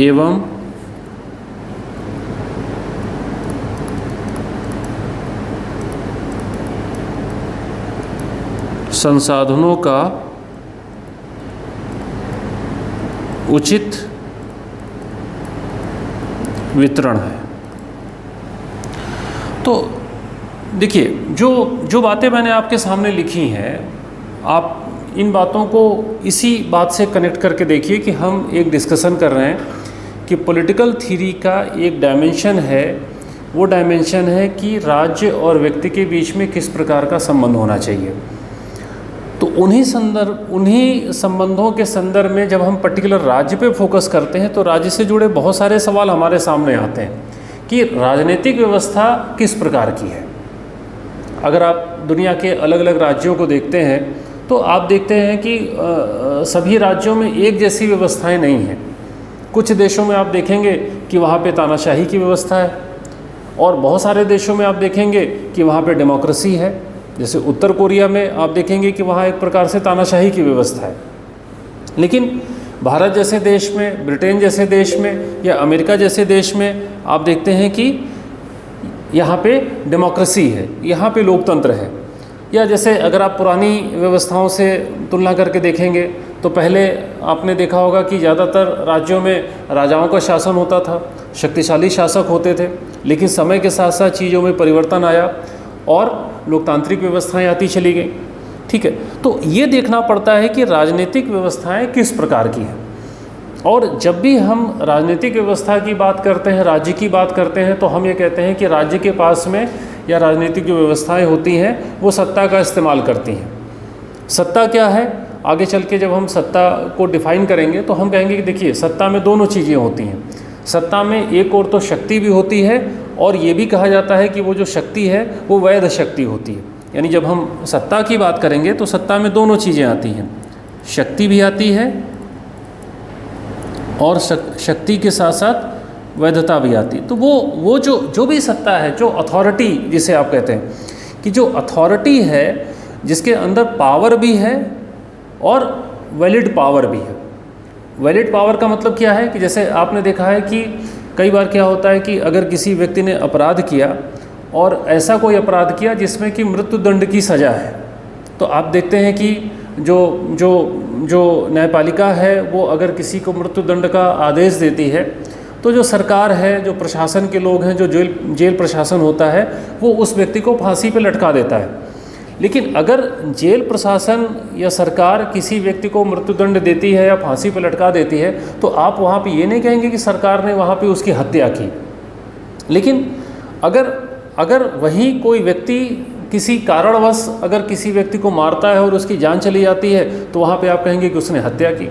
एवं संसाधनों का उचित वितरण है। तो देखिए, जो बातें मैंने आपके सामने लिखी हैं, आप इन बातों को इसी बात से कनेक्ट करके देखिए कि हम एक डिस्कशन कर रहे हैं कि पॉलिटिकल थ्योरी का एक डायमेंशन है, वो डायमेंशन है कि राज्य और व्यक्ति के बीच में किस प्रकार का संबंध होना चाहिए। तो उन्हीं संबंधों के संदर्भ में जब हम पर्टिकुलर राज्य पे फोकस करते हैं तो राज्य से जुड़े बहुत सारे सवाल हमारे सामने आते हैं कि राजनीतिक व्यवस्था किस प्रकार की है। अगर आप दुनिया के अलग अलग राज्यों को देखते हैं तो आप देखते हैं कि सभी राज्यों में एक जैसी व्यवस्थाएं नहीं हैं। कुछ देशों में आप देखेंगे कि वहाँ पे तानाशाही की व्यवस्था है और बहुत सारे देशों में आप देखेंगे कि वहाँ पे डेमोक्रेसी है। जैसे उत्तर कोरिया में आप देखेंगे कि वहाँ एक प्रकार से तानाशाही की व्यवस्था है, लेकिन भारत जैसे देश में, ब्रिटेन जैसे देश में या अमेरिका जैसे देश में आप देखते हैं कि यहाँ पे डेमोक्रेसी है, यहाँ पे लोकतंत्र है। या जैसे अगर आप पुरानी व्यवस्थाओं से तुलना करके देखेंगे तो पहले आपने देखा होगा कि ज़्यादातर राज्यों में राजाओं का शासन होता था, शक्तिशाली शासक होते थे, लेकिन समय के साथ साथ चीज़ों में परिवर्तन आया और लोकतांत्रिक व्यवस्थाएं आती चली गई। ठीक है, तो ये देखना पड़ता है कि राजनीतिक व्यवस्थाएं किस प्रकार की हैं। और जब भी हम राजनीतिक व्यवस्था की बात करते हैं, राज्य की बात करते हैं, तो हम ये कहते हैं कि राज्य के पास में या राजनीतिक जो व्यवस्थाएं होती हैं वो सत्ता का इस्तेमाल करती हैं। सत्ता क्या है, आगे चल के जब हम सत्ता को डिफ़ाइन करेंगे तो हम कहेंगे कि देखिए, सत्ता में दोनों चीज़ें होती हैं। सत्ता में एक और तो शक्ति भी होती है और ये भी कहा जाता है कि वो जो शक्ति है वो वैध शक्ति होती है। यानी जब हम सत्ता की बात करेंगे तो सत्ता में दोनों चीज़ें आती हैं, शक्ति भी आती है और शक्ति के साथ साथ वैधता भी आती है। तो वो जो भी सत्ता है, जो अथॉरिटी जिसे आप कहते हैं, कि जो अथॉरिटी है जिसके अंदर पावर भी है और वैलिड पावर भी है। वैलिड पावर का मतलब क्या है कि जैसे आपने देखा है कि कई बार क्या होता है कि अगर किसी व्यक्ति ने अपराध किया और ऐसा कोई अपराध किया जिसमें कि मृत्युदंड की सज़ा है, तो आप देखते हैं कि जो न्यायपालिका है वो अगर किसी को मृत्युदंड का आदेश देती है तो जो सरकार है, जो प्रशासन के लोग हैं, जो जेल प्रशासन होता है, वो उस व्यक्ति को फांसी पे लटका देता है। लेकिन अगर जेल प्रशासन या सरकार किसी व्यक्ति को मृत्युदंड देती है या फांसी पे लटका देती है तो आप वहाँ पे ये नहीं कहेंगे कि सरकार ने वहाँ पे उसकी हत्या की। लेकिन अगर वही कोई व्यक्ति किसी कारणवश अगर किसी व्यक्ति को मारता है और उसकी जान चली जाती है तो वहाँ पे आप कहेंगे कि उसने हत्या की।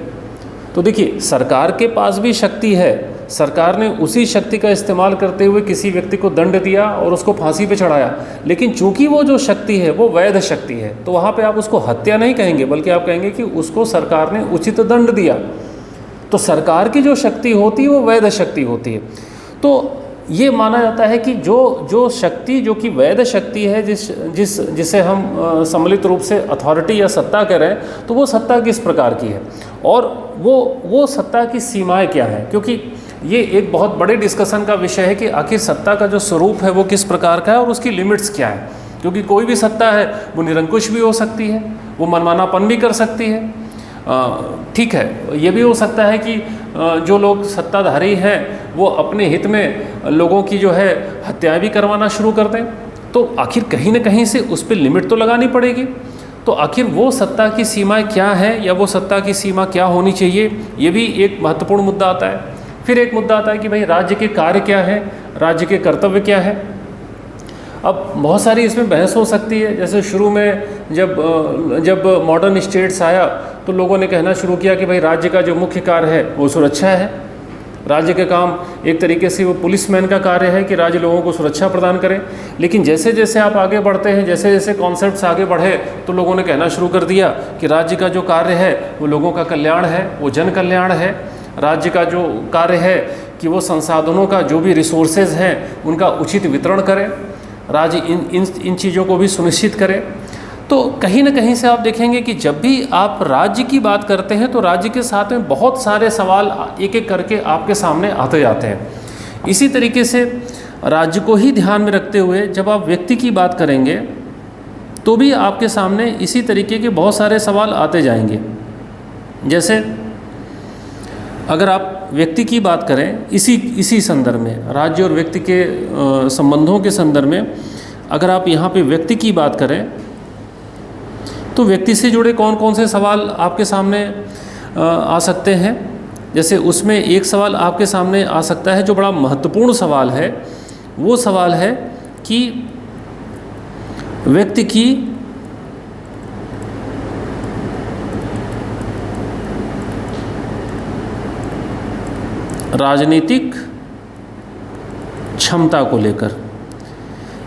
तो देखिए, सरकार के पास भी शक्ति है, सरकार ने उसी शक्ति का इस्तेमाल करते हुए किसी व्यक्ति को दंड दिया और उसको फांसी पे चढ़ाया, लेकिन चूंकि वो जो शक्ति है वो वैध शक्ति है, तो वहाँ पे आप उसको हत्या नहीं कहेंगे, बल्कि आप कहेंगे कि उसको सरकार ने उचित दंड दिया। तो सरकार की जो शक्ति होती है वो वैध शक्ति होती है। तो ये माना जाता है कि जो शक्ति जो कि वैध शक्ति है, जिसे हम सम्मिलित रूप से अथॉरिटी या सत्ता कह रहे हैं, तो वो सत्ता किस प्रकार की है और वो सत्ता की सीमाएं क्या हैं, क्योंकि ये एक बहुत बड़े डिस्कशन का विषय है कि आखिर सत्ता का जो स्वरूप है वो किस प्रकार का है और उसकी लिमिट्स क्या है। क्योंकि कोई भी सत्ता है वो निरंकुश भी हो सकती है, वो मनमानापन भी कर सकती है। ठीक है, ये भी हो सकता है कि जो लोग सत्ताधारी हैं वो अपने हित में लोगों की जो है हत्याएं भी करवाना शुरू कर दें। तो आखिर कहीं ना कहीं से उस पर लिमिट तो लगानी पड़ेगी। तो आखिर वो सत्ता की सीमाएं क्या हैं या वो सत्ता की सीमा क्या होनी चाहिए, ये भी एक महत्वपूर्ण मुद्दा आता है। फिर एक मुद्दा आता है कि भाई राज्य के कार्य क्या है, राज्य के कर्तव्य क्या है। अब बहुत सारी इसमें बहस हो सकती है। जैसे शुरू में जब मॉडर्न स्टेट्स आया तो लोगों ने कहना शुरू किया कि भाई राज्य का जो मुख्य कार्य है वो सुरक्षा है। राज्य के काम एक तरीके से वो पुलिसमैन का कार्य है कि राज्य लोगों को सुरक्षा प्रदान करे। लेकिन जैसे जैसे आप आगे बढ़ते हैं, जैसे जैसे कॉन्सेप्ट्स आगे बढ़े, तो लोगों ने कहना शुरू कर दिया कि राज्य का जो कार्य है वो लोगों का कल्याण है, वो जन कल्याण है। राज्य का जो कार्य है कि वो संसाधनों का जो भी रिसोर्सेज हैं उनका उचित वितरण करे, राज्य इन चीज़ों को भी सुनिश्चित करे। तो कहीं ना कहीं से आप देखेंगे कि जब भी आप राज्य की बात करते हैं तो राज्य के साथ में बहुत सारे सवाल एक एक करके आपके सामने आते जाते हैं। इसी तरीके से राज्य को ही ध्यान में रखते हुए जब आप व्यक्ति की बात करेंगे तो भी आपके सामने इसी तरीके के बहुत सारे सवाल आते जाएंगे। जैसे अगर आप व्यक्ति की बात करें इसी संदर्भ में, राज्य और व्यक्ति के संबंधों के संदर्भ में अगर आप यहाँ पे व्यक्ति की बात करें तो व्यक्ति से जुड़े कौन कौन से सवाल आपके सामने आ सकते हैं। जैसे उसमें एक सवाल आपके सामने आ सकता है जो बड़ा महत्वपूर्ण सवाल है, वो सवाल है कि व्यक्ति की राजनीतिक क्षमता को लेकर।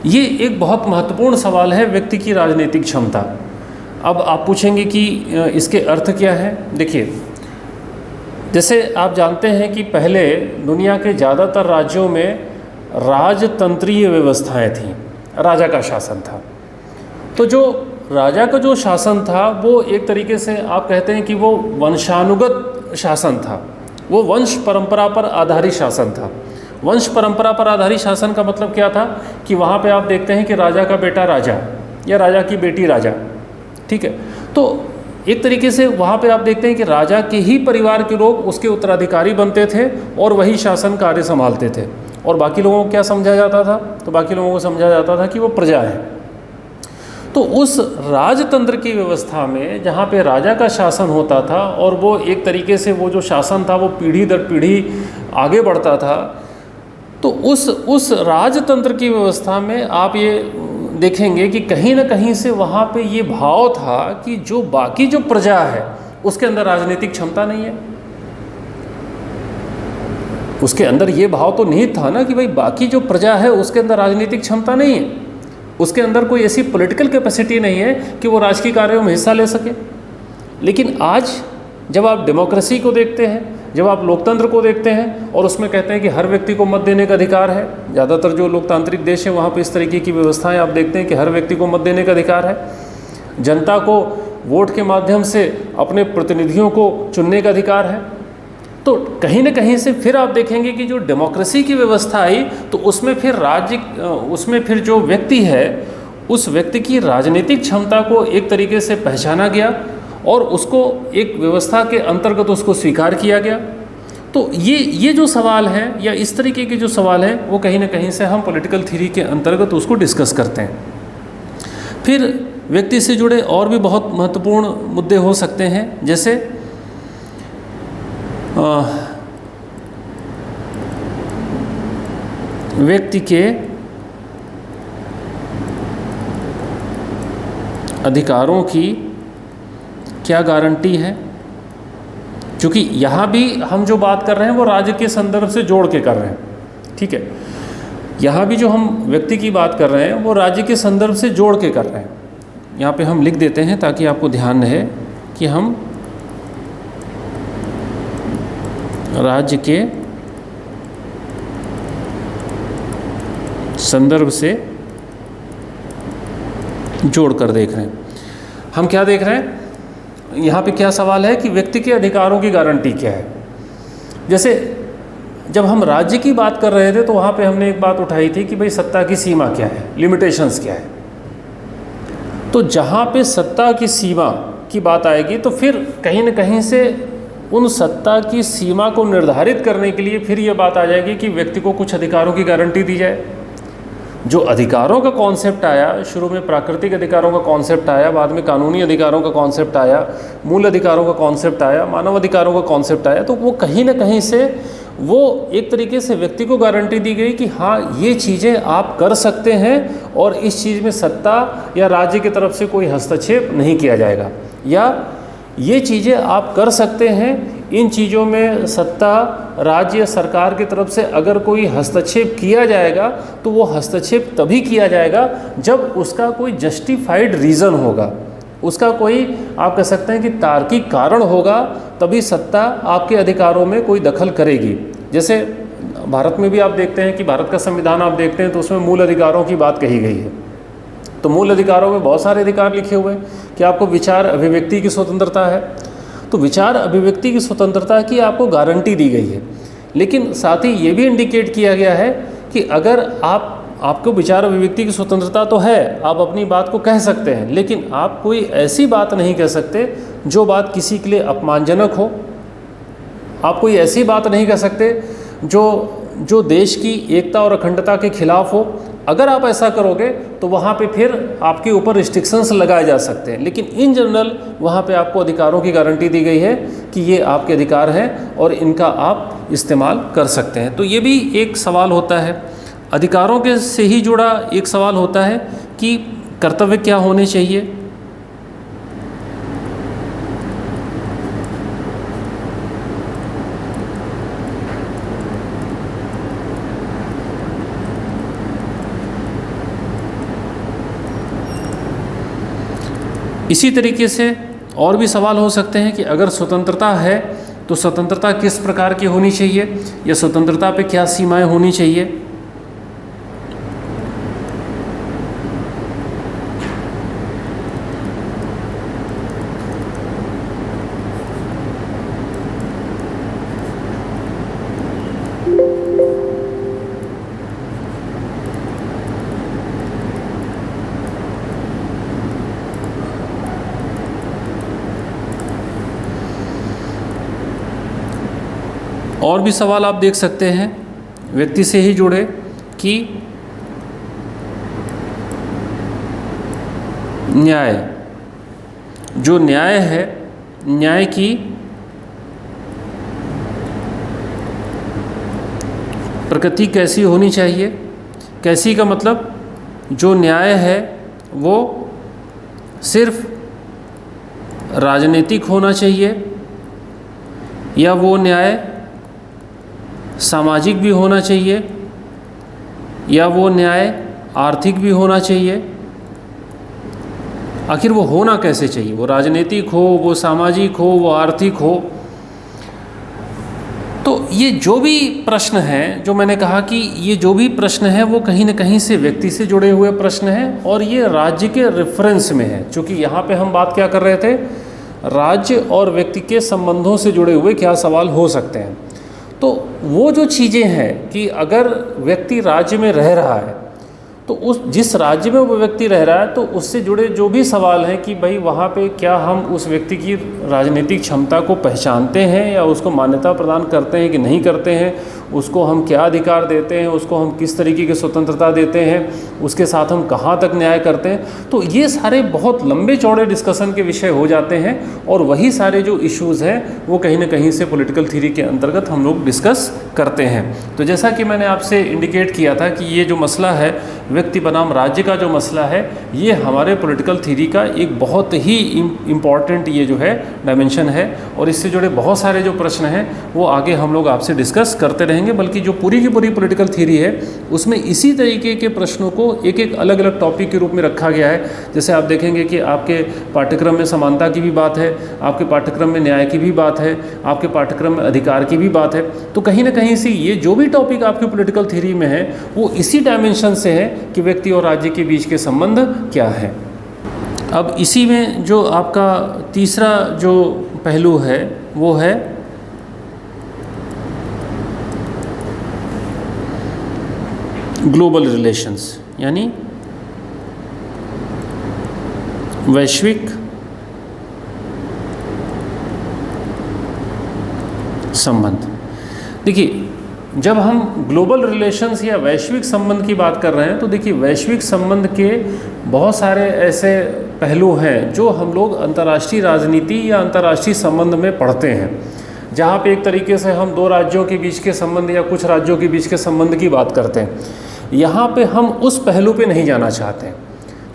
ये एक बहुत महत्वपूर्ण सवाल है, व्यक्ति की राजनीतिक क्षमता। अब आप पूछेंगे कि इसके अर्थ क्या है। देखिए, जैसे आप जानते हैं कि पहले दुनिया के ज़्यादातर राज्यों में राजतंत्रीय व्यवस्थाएं थीं, राजा का शासन था। तो जो राजा का जो शासन था वो एक तरीके से आप कहते हैं कि वो वंशानुगत शासन था, वो वंश परंपरा पर आधारित शासन था। वंश परंपरा पर आधारित शासन का मतलब क्या था कि वहाँ पे आप देखते हैं कि राजा का बेटा राजा या राजा की बेटी राजा, ठीक है। तो एक तरीके से वहाँ पे आप देखते हैं कि राजा के ही परिवार के लोग उसके उत्तराधिकारी बनते थे और वही शासन कार्य संभालते थे। और बाकी लोगों को क्या समझा जाता था, तो बाकी लोगों को समझा जाता था कि वो प्रजा है। तो उस राजतंत्र की व्यवस्था में जहाँ पे राजा का शासन होता था और वो एक तरीके से वो जो शासन था वो पीढ़ी दर पीढ़ी आगे बढ़ता था, तो उस राजतंत्र की व्यवस्था में आप ये देखेंगे कि कहीं ना कहीं से वहाँ पे ये भाव था कि जो बाकी जो प्रजा है उसके अंदर राजनीतिक क्षमता नहीं है। उसके अंदर ये भाव तो निहित था ना कि भाई बाकी जो प्रजा है उसके अंदर राजनीतिक क्षमता नहीं है, उसके अंदर कोई ऐसी पॉलिटिकल कैपेसिटी नहीं है कि वो राजकीय कार्यों में हिस्सा ले सके। लेकिन आज जब आप डेमोक्रेसी को देखते हैं, जब आप लोकतंत्र को देखते हैं और उसमें कहते हैं कि हर व्यक्ति को मत देने का अधिकार है, ज़्यादातर जो लोकतांत्रिक देश है वहाँ पे इस तरीके की व्यवस्थाएं आप देखते हैं कि हर व्यक्ति को मत देने का अधिकार है, जनता को वोट के माध्यम से अपने प्रतिनिधियों को चुनने का अधिकार है। तो कहीं ना कहीं से फिर आप देखेंगे कि जो डेमोक्रेसी की व्यवस्था आई तो उसमें फिर जो व्यक्ति है उस व्यक्ति की राजनीतिक क्षमता को एक तरीके से पहचाना गया और उसको एक व्यवस्था के अंतर्गत उसको स्वीकार किया गया। तो ये जो सवाल है या इस तरीके के जो सवाल हैं वो कहीं ना कहीं से हम पॉलिटिकल थ्योरी के अंतर्गत उसको डिस्कस करते हैं। फिर व्यक्ति से जुड़े और भी बहुत महत्वपूर्ण मुद्दे हो सकते हैं, जैसे व्यक्ति के अधिकारों की क्या गारंटी है, क्योंकि यहाँ भी हम जो बात कर रहे हैं वो राज्य के संदर्भ से जोड़ के कर रहे हैं, ठीक है। यहाँ भी जो हम व्यक्ति की बात कर रहे हैं वो राज्य के संदर्भ से जोड़ के कर रहे हैं। यहाँ पे हम लिख देते हैं ताकि आपको ध्यान रहे कि हम राज्य के संदर्भ से जोड़ कर देख रहे हैं। हम क्या देख रहे हैं यहाँ पे, क्या सवाल है कि व्यक्ति के अधिकारों की गारंटी क्या है। जैसे जब हम राज्य की बात कर रहे थे तो वहाँ पे हमने एक बात उठाई थी कि भाई सत्ता की सीमा क्या है, लिमिटेशंस क्या है। तो जहाँ पे सत्ता की सीमा की बात आएगी तो फिर कहीं न कहीं से उन सत्ता की सीमा को निर्धारित करने के लिए फिर ये बात आ जाएगी कि व्यक्ति को कुछ अधिकारों की गारंटी दी जाए। जो अधिकारों का कॉन्सेप्ट आया, शुरू में प्राकृतिक अधिकारों का कॉन्सेप्ट आया, बाद में कानूनी अधिकारों का कॉन्सेप्ट आया, मूल अधिकारों का कॉन्सेप्ट आया, मानव अधिकारों का कॉन्सेप्ट आया, तो वो कहीं ना कहीं से वो एक तरीके से व्यक्ति को गारंटी दी गई कि हाँ ये चीज़ें आप कर सकते हैं और इस चीज़ में सत्ता या राज्य की तरफ से कोई हस्तक्षेप नहीं किया जाएगा, या ये चीज़ें आप कर सकते हैं, इन चीज़ों में सत्ता राज्य सरकार की तरफ से अगर कोई हस्तक्षेप किया जाएगा तो वो हस्तक्षेप तभी किया जाएगा जब उसका कोई जस्टिफाइड रीज़न होगा, उसका कोई आप कह सकते हैं कि तार्किक कारण होगा, तभी सत्ता आपके अधिकारों में कोई दखल करेगी। जैसे भारत में भी आप देखते हैं कि भारत का संविधान आप देखते हैं तो उसमें मूल अधिकारों की बात कही गई है। तो मूल अधिकारों में बहुत सारे अधिकार लिखे हुए हैं कि आपको विचार अभिव्यक्ति की स्वतंत्रता है, तो विचार अभिव्यक्ति की स्वतंत्रता की आपको गारंटी दी गई है। लेकिन साथ ही ये भी इंडिकेट किया गया है कि अगर आपको विचार अभिव्यक्ति की स्वतंत्रता तो है, आप अपनी बात को कह सकते हैं, लेकिन आप कोई ऐसी बात नहीं कह सकते जो बात किसी के लिए अपमानजनक हो। आप कोई ऐसी बात नहीं कह सकते जो देश की एकता और अखंडता के खिलाफ हो। अगर आप ऐसा करोगे तो वहाँ पे फिर आपके ऊपर रिस्ट्रिक्शंस लगाए जा सकते हैं, लेकिन इन जनरल वहाँ पे आपको अधिकारों की गारंटी दी गई है कि ये आपके अधिकार हैं और इनका आप इस्तेमाल कर सकते हैं। तो ये भी एक सवाल होता है। अधिकारों के से ही जुड़ा एक सवाल होता है कि कर्तव्य क्या होने चाहिए। इसी तरीके से और भी सवाल हो सकते हैं कि अगर स्वतंत्रता है तो स्वतंत्रता किस प्रकार की होनी चाहिए, या स्वतंत्रता पे क्या सीमाएं होनी चाहिए। और भी सवाल आप देख सकते हैं व्यक्ति से ही जुड़े कि न्याय, जो न्याय है, न्याय की प्रकृति कैसी होनी चाहिए। कैसी का मतलब जो न्याय है वो सिर्फ राजनीतिक होना चाहिए, या वो न्याय सामाजिक भी होना चाहिए, या वो न्याय आर्थिक भी होना चाहिए। आखिर वो होना कैसे चाहिए, वो राजनीतिक हो, वो सामाजिक हो, वो आर्थिक हो। तो ये जो भी प्रश्न हैं, जो मैंने कहा कि ये जो भी प्रश्न हैं वो कहीं न कहीं से व्यक्ति से जुड़े हुए प्रश्न हैं और ये राज्य के रेफरेंस में है। क्योंकि यहाँ पे हम बात क्या कर रहे थे, राज्य और व्यक्ति के संबंधों से जुड़े हुए क्या सवाल हो सकते हैं। तो वो जो चीज़ें हैं कि अगर व्यक्ति राज्य में रह रहा है तो उस जिस राज्य में वो व्यक्ति रह रहा है तो उससे जुड़े जो भी सवाल हैं कि भाई वहाँ पे क्या हम उस व्यक्ति की राजनीतिक क्षमता को पहचानते हैं या उसको मान्यता प्रदान करते हैं कि नहीं करते हैं, उसको हम क्या अधिकार देते हैं, उसको हम किस तरीके की स्वतंत्रता देते हैं, उसके साथ हम कहाँ तक न्याय करते हैं। तो ये सारे बहुत लंबे चौड़े डिस्कशन के विषय हो जाते हैं और वही सारे जो इश्यूज़ हैं वो कहीं ना कहीं से पॉलिटिकल थ्योरी के अंतर्गत हम लोग डिस्कस करते हैं। तो जैसा कि मैंने आपसे इंडिकेट किया था कि ये जो मसला है व्यक्ति बनाम राज्य का जो मसला है, ये हमारे पॉलिटिकल थ्योरी का एक बहुत ही इम्पॉर्टेंट ये जो है डायमेंशन है, और इससे जुड़े बहुत सारे जो प्रश्न हैं वो आगे हम लोग आपसे डिस्कस करते रहेंगे। बल्कि जो पूरी की पूरी पॉलिटिकल थ्योरी है उसमें इसी तरीके के प्रश्नों को एक एक अलग अलग टॉपिक के रूप में रखा गया है। जैसे आप देखेंगे कि आपके पाठ्यक्रम में समानता की भी बात है, आपके पाठ्यक्रम में न्याय की भी बात है, आपके पाठ्यक्रम में अधिकार की भी बात है। तो कहीं ना कहीं से ये जो भी टॉपिक आपके पॉलिटिकल थ्योरी में है वो इसी डायमेंशन से है कि व्यक्ति और राज्य के बीच के संबंध क्या है। अब इसी में जो आपका तीसरा जो पहलू है वो है ग्लोबल रिलेशंस, यानी वैश्विक संबंध। देखिए, जब हम ग्लोबल रिलेशंस या वैश्विक संबंध की बात कर रहे हैं तो देखिए, वैश्विक संबंध के बहुत सारे ऐसे पहलू हैं जो हम लोग अंतर्राष्ट्रीय राजनीति या अंतर्राष्ट्रीय संबंध में पढ़ते हैं, जहाँ पे एक तरीके से हम दो राज्यों के बीच के संबंध या कुछ राज्यों के बीच के संबंध की बात करते हैं। यहाँ पे हम उस पहलू पे नहीं जाना चाहते हैं,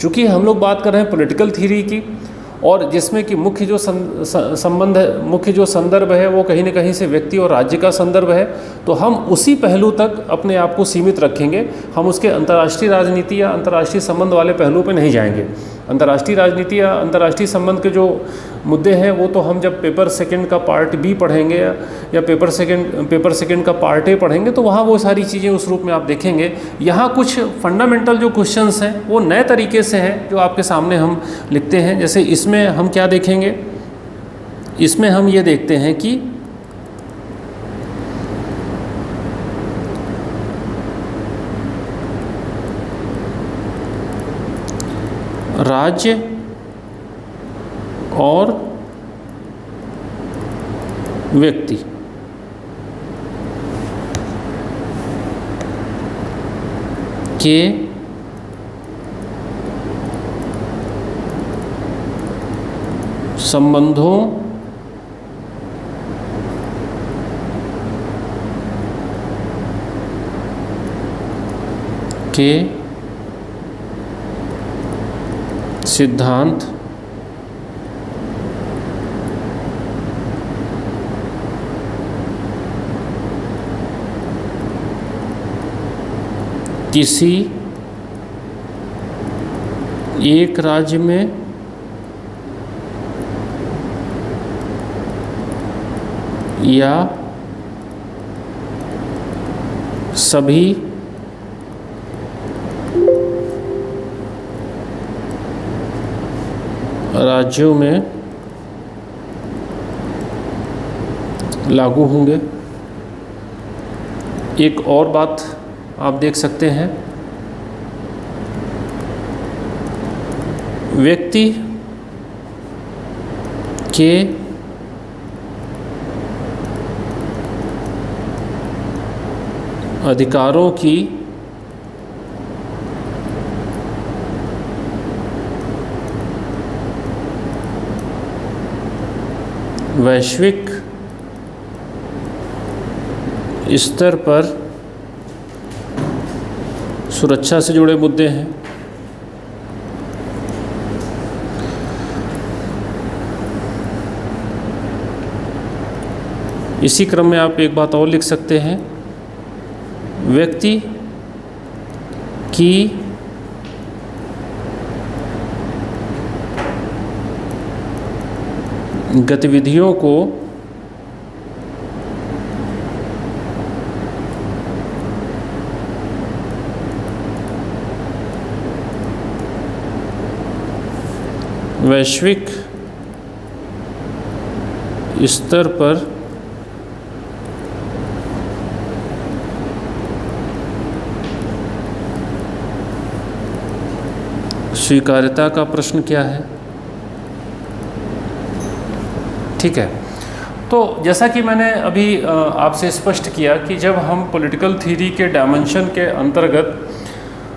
चूँकि हम लोग बात कर रहे हैं पॉलिटिकल थ्योरी की, और जिसमें कि मुख्य जो संबंध है, मुख्य जो संदर्भ है वो कहीं न कहीं से व्यक्ति और राज्य का संदर्भ है। तो हम उसी पहलू तक अपने आप को सीमित रखेंगे, हम उसके अंतर्राष्ट्रीय राजनीति या अंतर्राष्ट्रीय संबंध वाले पहलू पे नहीं जाएंगे। अंतर्राष्ट्रीय राजनीति या अंतर्राष्ट्रीय संबंध के जो मुद्दे हैं वो तो हम जब पेपर सेकंड का पार्ट बी पढ़ेंगे या पेपर सेकंड का पार्ट ए पढ़ेंगे तो वहाँ वो सारी चीज़ें उस रूप में आप देखेंगे। यहाँ कुछ फंडामेंटल जो क्वेश्चंस हैं वो नए तरीके से हैं जो आपके सामने हम लिखते हैं। जैसे इसमें हम क्या देखेंगे, इसमें हम ये देखते हैं कि राज्य और व्यक्ति के संबंधों के सिद्धांत किसी एक राज्य में या सभी राज्यों में लागू होंगे। एक और बात आप देख सकते हैं, व्यक्ति के अधिकारों की वैश्विक स्तर पर सुरक्षा से जुड़े मुद्दे हैं। इसी क्रम में आप एक बात और लिख सकते हैं, व्यक्ति की गतिविधियों को वैश्विक स्तर पर स्वीकार्यता का प्रश्न क्या है। ठीक है, तो जैसा कि मैंने अभी आपसे स्पष्ट किया कि जब हम पॉलिटिकल थ्योरी के डायमेंशन के अंतर्गत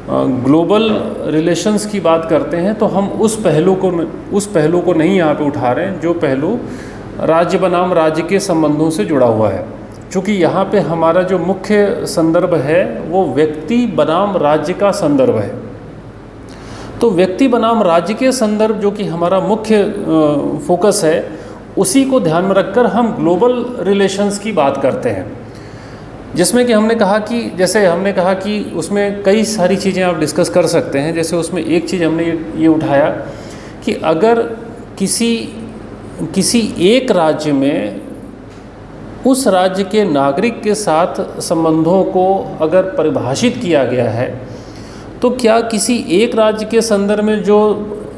ग्लोबल रिलेशंस की बात करते हैं तो हम उस पहलू को नहीं यहाँ पे उठा रहे हैं जो पहलू राज्य बनाम राज्य के संबंधों से जुड़ा हुआ है। चूँकि यहाँ पे हमारा जो मुख्य संदर्भ है वो व्यक्ति बनाम राज्य का संदर्भ है, तो व्यक्ति बनाम राज्य के संदर्भ जो कि हमारा मुख्य फोकस है, उसी को ध्यान में रखकर हम ग्लोबल रिलेशंस की बात करते हैं, जिसमें कि हमने कहा कि जैसे हमने कहा कि उसमें कई सारी चीज़ें आप डिस्कस कर सकते हैं। जैसे उसमें एक चीज़ हमने ये उठाया कि अगर किसी एक राज्य में उस राज्य के नागरिक के साथ संबंधों को अगर परिभाषित किया गया है, तो क्या किसी एक राज्य के संदर्भ में जो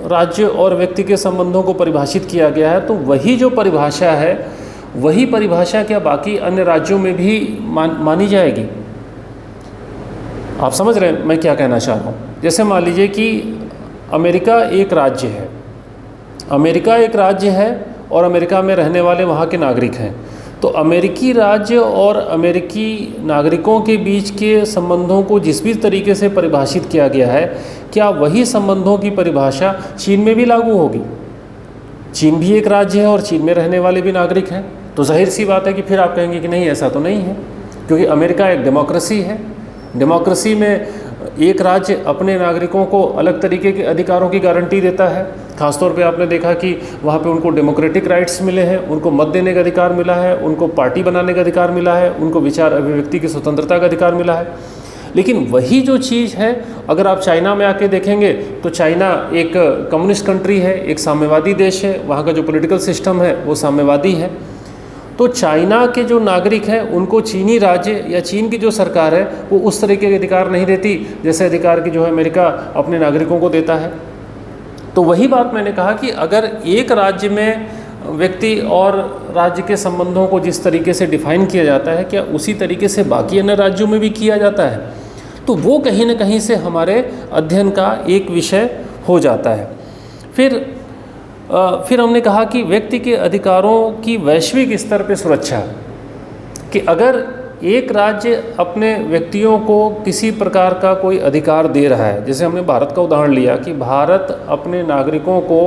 राज्य और व्यक्ति के संबंधों को परिभाषित किया गया है, तो वही जो परिभाषा है, वही परिभाषा क्या बाकी अन्य राज्यों में भी मानी जाएगी? आप समझ रहे हैं मैं क्या कहना चाह रहा हूँ? जैसे मान लीजिए कि अमेरिका एक राज्य है, अमेरिका एक राज्य है और अमेरिका में रहने वाले वहाँ के नागरिक हैं, तो अमेरिकी राज्य और अमेरिकी नागरिकों के बीच के संबंधों को जिस भी तरीके से परिभाषित किया गया है, क्या वही संबंधों की परिभाषा चीन में भी लागू होगी? चीन भी एक राज्य है और चीन में रहने वाले भी नागरिक हैं, तो जाहिर सी बात है कि फिर आप कहेंगे कि नहीं, ऐसा तो नहीं है, क्योंकि अमेरिका एक डेमोक्रेसी है। डेमोक्रेसी में एक राज्य अपने नागरिकों को अलग तरीके के अधिकारों की गारंटी देता है। खासतौर पे आपने देखा कि वहाँ पे उनको डेमोक्रेटिक राइट्स मिले हैं, उनको मत देने का अधिकार मिला है, उनको पार्टी बनाने का अधिकार मिला है, उनको विचार अभिव्यक्ति की स्वतंत्रता का अधिकार मिला है। लेकिन वही जो चीज़ है, अगर आप चाइना में आके देखेंगे तो चाइना एक कम्युनिस्ट कंट्री है, एक साम्यवादी देश है, वहाँ का जो पॉलिटिकल सिस्टम है वो साम्यवादी है। तो चाइना के जो नागरिक हैं उनको चीनी राज्य या चीन की जो सरकार है वो उस तरीके के अधिकार नहीं देती जैसे अधिकार की जो है अमेरिका अपने नागरिकों को देता है। तो वही बात मैंने कहा कि अगर एक राज्य में व्यक्ति और राज्य के संबंधों को जिस तरीके से डिफाइन किया जाता है, क्या उसी तरीके से बाकी अन्य राज्यों में भी किया जाता है? तो वो कहीं ना कहीं से हमारे अध्ययन का एक विषय हो जाता है। फिर हमने कहा कि व्यक्ति के अधिकारों की वैश्विक स्तर पर सुरक्षा, कि अगर एक राज्य अपने व्यक्तियों को किसी प्रकार का कोई अधिकार दे रहा है, जैसे हमने भारत का उदाहरण लिया कि भारत अपने नागरिकों को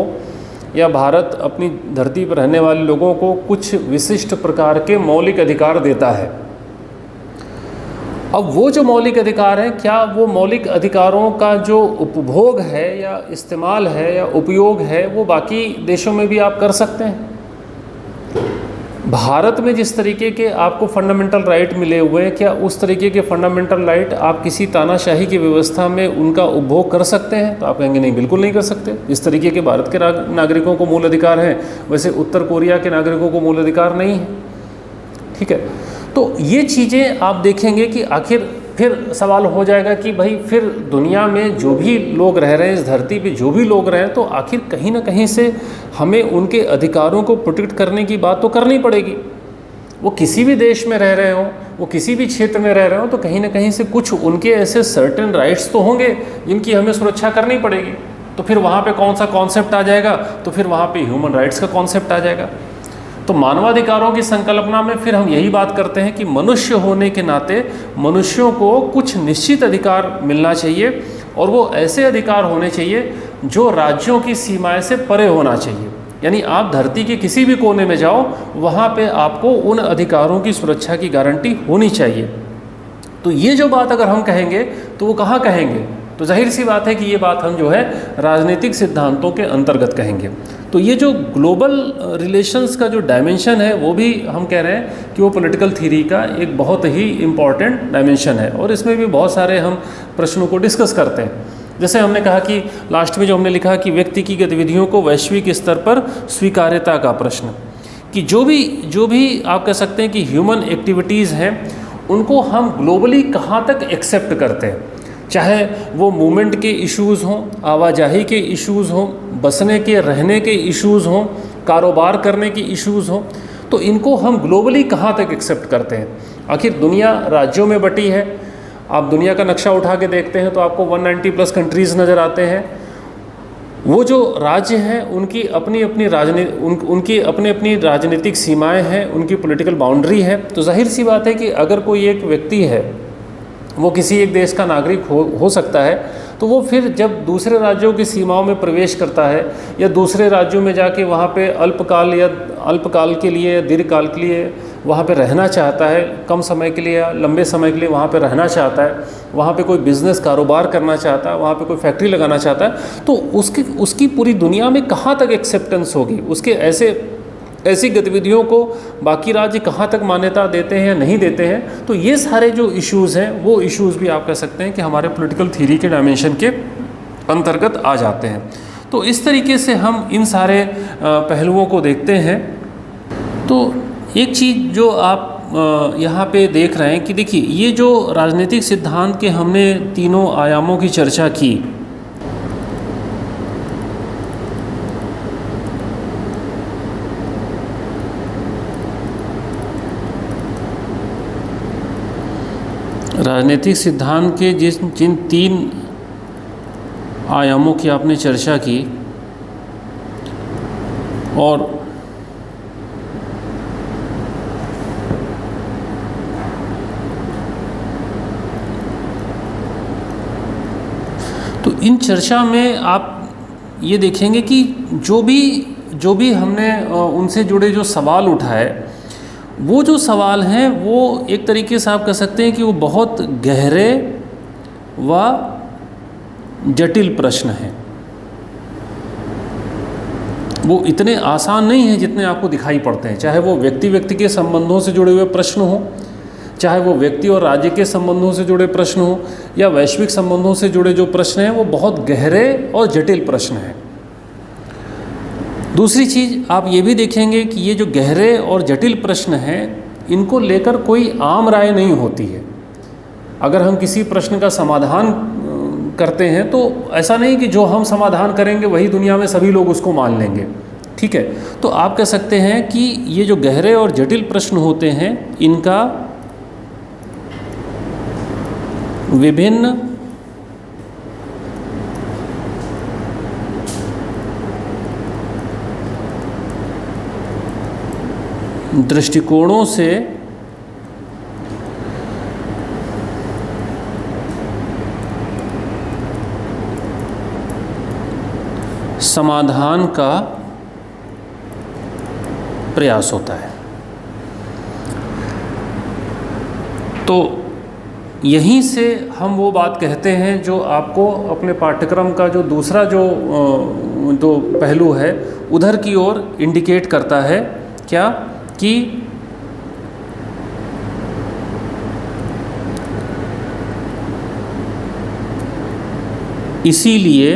या भारत अपनी धरती पर रहने वाले लोगों को कुछ विशिष्ट प्रकार के मौलिक अधिकार देता है। अब वो जो मौलिक अधिकार हैं, क्या वो मौलिक अधिकारों का जो उपभोग है या इस्तेमाल है या उपयोग है वो बाकी देशों में भी आप कर सकते हैं? भारत में जिस तरीके के आपको फंडामेंटल राइट मिले हुए हैं, क्या उस तरीके के फंडामेंटल राइट आप किसी तानाशाही की व्यवस्था में उनका उपभोग कर सकते हैं? तो आप कहेंगे नहीं, बिल्कुल नहीं कर सकते। जिस तरीके के भारत के नागरिकों को मूल अधिकार हैं, वैसे उत्तर कोरिया के नागरिकों को मूल अधिकार नहीं है। ठीक है, तो ये चीज़ें आप देखेंगे कि आखिर फिर सवाल हो जाएगा कि भाई फिर दुनिया में जो भी लोग रह रहे हैं, इस धरती पे जो भी लोग रहे हैं, तो आखिर कहीं ना कहीं से हमें उनके अधिकारों को प्रोटेक्ट करने की बात तो करनी पड़ेगी। वो किसी भी देश में रह रहे हों, वो किसी भी क्षेत्र में रह रहे हों, तो कहीं ना कहीं से कुछ उनके ऐसे सर्टेन राइट्स तो होंगे जिनकी हमें सुरक्षा करनी पड़ेगी। तो फिर वहाँ पे कौन सा कॉन्सेप्ट आ जाएगा? तो फिर वहाँ पे ह्यूमन राइट्स का कॉन्सेप्ट आ जाएगा। तो मानवाधिकारों की संकल्पना में फिर हम यही बात करते हैं कि मनुष्य होने के नाते मनुष्यों को कुछ निश्चित अधिकार मिलना चाहिए, और वो ऐसे अधिकार होने चाहिए जो राज्यों की सीमाएं से परे होना चाहिए। यानी आप धरती के किसी भी कोने में जाओ, वहाँ पे आपको उन अधिकारों की सुरक्षा की गारंटी होनी चाहिए। तो ये जो बात अगर हम कहेंगे तो वो कहाँ कहेंगे? तो जाहिर सी बात है कि ये बात हम जो है राजनीतिक सिद्धांतों के अंतर्गत कहेंगे। तो ये जो ग्लोबल रिलेशंस का जो डायमेंशन है, वो भी हम कह रहे हैं कि वो पॉलिटिकल थ्योरी का एक बहुत ही इम्पॉर्टेंट डायमेंशन है, और इसमें भी बहुत सारे हम प्रश्नों को डिस्कस करते हैं। जैसे हमने कहा कि लास्ट में जो हमने लिखा कि व्यक्ति की गतिविधियों को वैश्विक स्तर पर स्वीकार्यता का प्रश्न, कि जो भी आप कह सकते हैं कि ह्यूमन एक्टिविटीज़ हैं, उनको हम ग्लोबली कहाँ तक एक्सेप्ट करते हैं, चाहे वो मूवमेंट के इश्यूज़ हों, आवाजाही के इश्यूज़ हों, बसने के रहने के इश्यूज़ हों, कारोबार करने के इश्यूज़ हों, तो इनको हम ग्लोबली कहाँ तक एक्सेप्ट करते हैं? आखिर दुनिया राज्यों में बटी है। आप दुनिया का नक्शा उठा के देखते हैं तो आपको 190+ कंट्रीज़ नज़र आते हैं। वो जो राज्य हैं उनकी अपनी अपनी राजनीतिक सीमाएं हैं, उनकी पॉलिटिकल बाउंड्री है। तो जाहिर सी बात है कि अगर कोई एक व्यक्ति है, वो किसी एक देश का नागरिक हो सकता है, तो वो फिर जब दूसरे राज्यों की सीमाओं में प्रवेश करता है या दूसरे राज्यों में जाके वहाँ पे अल्पकाल के लिए, दीर्घकाल के लिए वहाँ पे रहना चाहता है, कम समय के लिए या लंबे समय के लिए वहाँ पे रहना चाहता है, वहाँ पे कोई बिज़नेस कारोबार करना चाहता है, वहाँ पे कोई फैक्ट्री लगाना चाहता है, तो उसकी पूरी दुनिया में कहाँ तक एक्सेप्टेंस होगी, उसके ऐसी गतिविधियों को बाकी राज्य कहाँ तक मान्यता देते हैं या नहीं देते हैं। तो ये सारे जो इश्यूज़ हैं वो इश्यूज़ भी आप कह सकते हैं कि हमारे पॉलिटिकल थ्योरी के डायमेंशन के अंतर्गत आ जाते हैं। तो इस तरीके से हम इन सारे पहलुओं को देखते हैं। तो एक चीज़ जो आप यहाँ पे देख रहे हैं कि देखिए, ये जो राजनीतिक सिद्धांत के हमने तीनों आयामों की चर्चा की, राजनीतिक सिद्धांत के जिन तीन आयामों की आपने चर्चा की, और तो इन चर्चा में आप ये देखेंगे कि जो भी हमने उनसे जुड़े जो सवाल उठाए, वो जो सवाल हैं वो एक तरीके से आप कह सकते हैं कि वो बहुत गहरे व जटिल प्रश्न हैं। वो इतने आसान नहीं हैं जितने आपको दिखाई पड़ते हैं, चाहे वो व्यक्ति के संबंधों से जुड़े हुए प्रश्न हों, चाहे वो व्यक्ति और राज्य के संबंधों से जुड़े प्रश्न हों, या वैश्विक संबंधों से जुड़े जो प्रश्न हैं वो बहुत गहरे और जटिल प्रश्न हैं। दूसरी चीज़ आप ये भी देखेंगे कि ये जो गहरे और जटिल प्रश्न हैं, इनको लेकर कोई आम राय नहीं होती है। अगर हम किसी प्रश्न का समाधान करते हैं तो ऐसा नहीं कि जो हम समाधान करेंगे वही दुनिया में सभी लोग उसको मान लेंगे, ठीक है। तो आप कह सकते हैं कि ये जो गहरे और जटिल प्रश्न होते हैं, इनका विभिन्न दृष्टिकोणों से समाधान का प्रयास होता है। तो यहीं से हम वो बात कहते हैं जो आपको अपने पाठ्यक्रम का जो दूसरा जो पहलू है उधर की ओर इंडिकेट करता है, क्या कि इसीलिए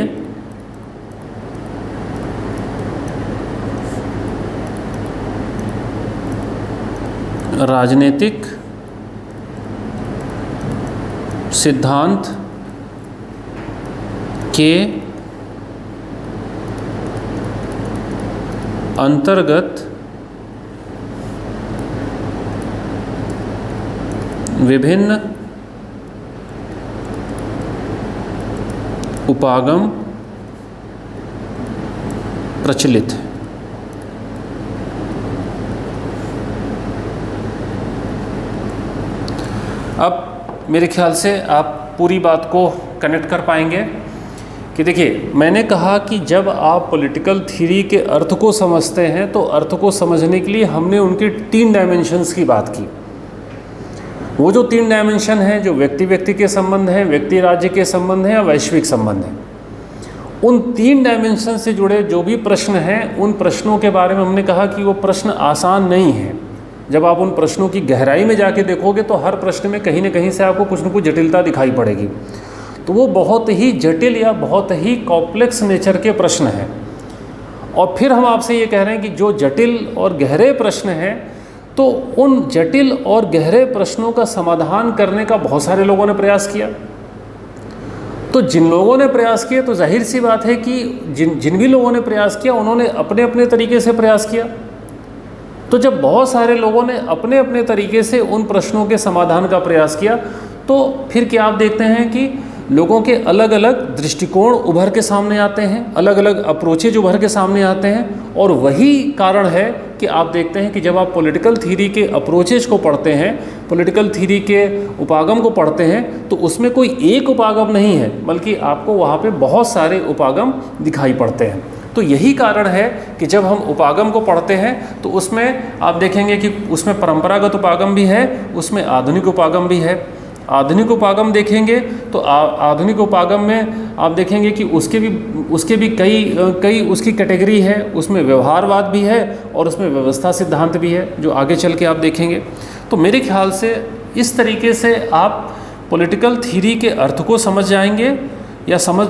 राजनीतिक सिद्धांत के अंतर्गत विभिन्न उपागम प्रचलित है। अब मेरे ख्याल से आप पूरी बात को कनेक्ट कर पाएंगे कि देखिए, मैंने कहा कि जब आप पॉलिटिकल थ्योरी के अर्थ को समझते हैं तो अर्थ को समझने के लिए हमने उनके 3 डायमेंशंस की बात की। वो जो 3 डायमेंशन हैं, जो व्यक्ति के संबंध हैं, व्यक्ति राज्य के संबंध हैं या वैश्विक संबंध हैं, उन 3 डायमेंशन से जुड़े जो भी प्रश्न हैं, उन प्रश्नों के बारे में हमने कहा कि वो प्रश्न आसान नहीं हैं। जब आप उन प्रश्नों की गहराई में जाके देखोगे तो हर प्रश्न में कहीं न कहीं से आपको कुछ न कुछ जटिलता दिखाई पड़ेगी। तो वो बहुत ही जटिल या बहुत ही कॉम्प्लेक्स नेचर के प्रश्न हैं। और फिर हम आपसे ये कह रहे हैं कि जो जटिल और गहरे प्रश्न हैं, तो उन जटिल और गहरे प्रश्नों का समाधान करने का बहुत सारे लोगों ने प्रयास किया। तो जिन लोगों ने प्रयास किया, तो जाहिर सी बात है कि जिन भी लोगों ने प्रयास किया उन्होंने अपने अपने तरीके से प्रयास किया। तो जब बहुत सारे लोगों ने अपने अपने तरीके से उन प्रश्नों के समाधान का प्रयास किया, तो फिर क्या आप देखते हैं कि लोगों के अलग अलग दृष्टिकोण उभर के सामने आते हैं, अलग अलग अप्रोचेज उभर के सामने आते हैं। और वही कारण है कि आप देखते हैं कि जब आप पॉलिटिकल थ्योरी के अप्रोचेज को पढ़ते हैं, पॉलिटिकल थ्योरी के उपागम को पढ़ते हैं, तो उसमें कोई एक उपागम नहीं है, बल्कि आपको वहाँ पे बहुत सारे उपागम दिखाई पड़ते हैं। तो यही कारण है कि जब हम उपागम को पढ़ते हैं तो उसमें आप देखेंगे कि उसमें परंपरागत उपागम भी है, उसमें आधुनिक उपागम भी है। आधुनिक उपागम देखेंगे तो आधुनिक उपागम में आप देखेंगे कि उसके भी कई उसकी कैटेगरी है। उसमें व्यवहारवाद भी है और उसमें व्यवस्था सिद्धांत भी है, जो आगे चल के आप देखेंगे। तो मेरे ख्याल से इस तरीके से आप पॉलिटिकल थ्योरी के अर्थ को समझ जाएंगे, या समझ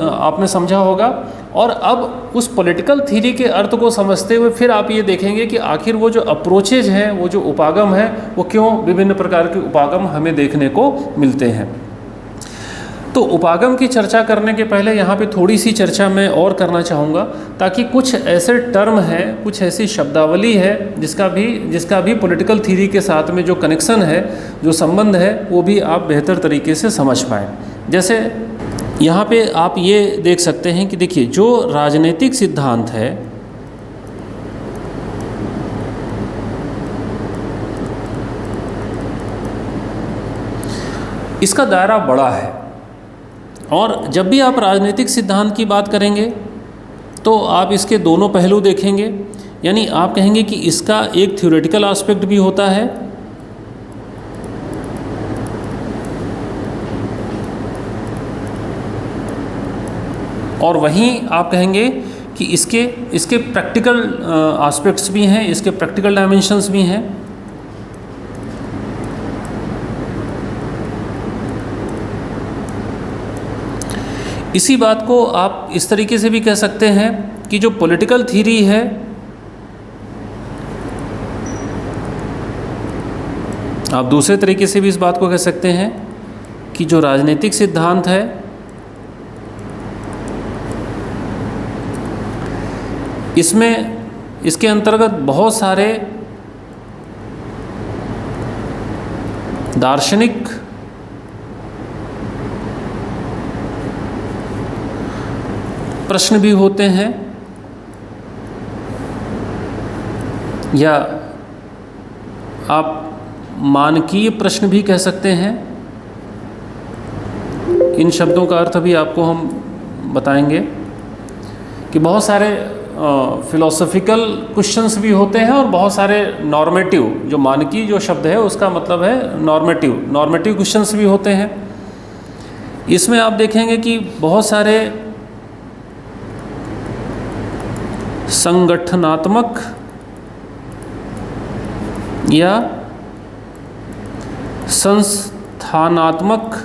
आपने समझा होगा। और अब उस पॉलिटिकल थ्योरी के अर्थ को समझते हुए फिर आप ये देखेंगे कि आखिर वो जो अप्रोचेज हैं, वो जो उपागम है, वो क्यों विभिन्न प्रकार के उपागम हमें देखने को मिलते हैं। तो उपागम की चर्चा करने के पहले यहाँ पे थोड़ी सी चर्चा मैं और करना चाहूँगा, ताकि कुछ ऐसे टर्म हैं, कुछ ऐसी शब्दावली है जिसका भी पॉलिटिकल थ्योरी के साथ में जो कनेक्शन है, जो संबंध है, वो भी आप बेहतर तरीके से समझ पाएँ। जैसे यहाँ पे आप ये देख सकते हैं कि देखिए, जो राजनीतिक सिद्धांत है इसका दायरा बड़ा है, और जब भी आप राजनीतिक सिद्धांत की बात करेंगे तो आप इसके दोनों पहलू देखेंगे। यानी आप कहेंगे कि इसका एक थ्योरेटिकल एस्पेक्ट भी होता है और वहीं आप कहेंगे कि इसके प्रैक्टिकल एस्पेक्ट्स भी हैं, इसके प्रैक्टिकल डायमेंशंस भी हैं। इसी बात को आप इस तरीके से भी कह सकते हैं कि जो पॉलिटिकल थ्योरी है, आप दूसरे तरीके से भी इस बात को कह सकते हैं कि जो राजनीतिक सिद्धांत है इसके अंतर्गत बहुत सारे दार्शनिक प्रश्न भी होते हैं, या आप मानकीय प्रश्न भी कह सकते हैं। इन शब्दों का अर्थ भी आपको हम बताएंगे कि बहुत सारे फिलोसॉफिकल क्वेश्चंस भी होते हैं और बहुत सारे नॉर्मेटिव, जो मानकीय जो शब्द है उसका मतलब है नॉर्मेटिव क्वेश्चंस भी होते हैं। इसमें आप देखेंगे कि बहुत सारे संगठनात्मक या संस्थानात्मक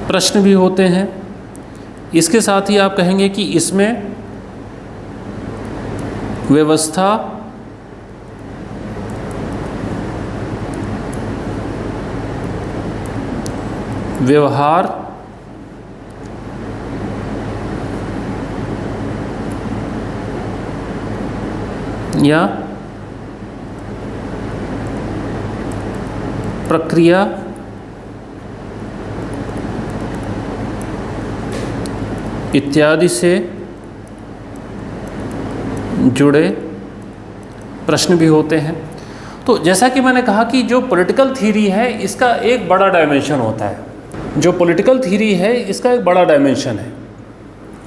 प्रश्न भी होते हैं। इसके साथ ही आप कहेंगे कि इसमें व्यवस्था, व्यवहार, या प्रक्रिया इत्यादि से जुड़े प्रश्न भी होते हैं। तो जैसा कि मैंने कहा कि जो पॉलिटिकल थ्योरी है इसका एक बड़ा डायमेंशन होता है। जो पॉलिटिकल थ्योरी है इसका एक बड़ा डायमेंशन है।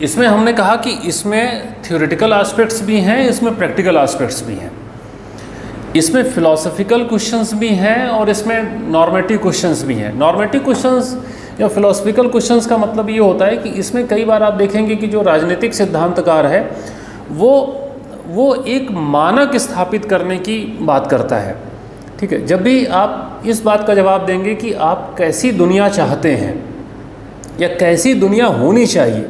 इसमें हमने कहा कि इसमें थ्योरेटिकल एस्पेक्ट्स भी हैं, इसमें प्रैक्टिकल एस्पेक्ट्स भी हैं, इसमें फिलोसॉफिकल क्वेश्चंस भी हैं और इसमें नॉर्मेटिव क्वेश्चंस भी हैं। नॉर्मेटिव क्वेश्चंस या फिलोसॉफिकल क्वेश्चंस का मतलब ये होता है कि इसमें कई बार आप देखेंगे कि जो राजनीतिक सिद्धांतकार है वो एक मानक स्थापित करने की बात करता है। ठीक है, जब भी आप इस बात का जवाब देंगे कि आप कैसी दुनिया चाहते हैं या कैसी दुनिया होनी चाहिए,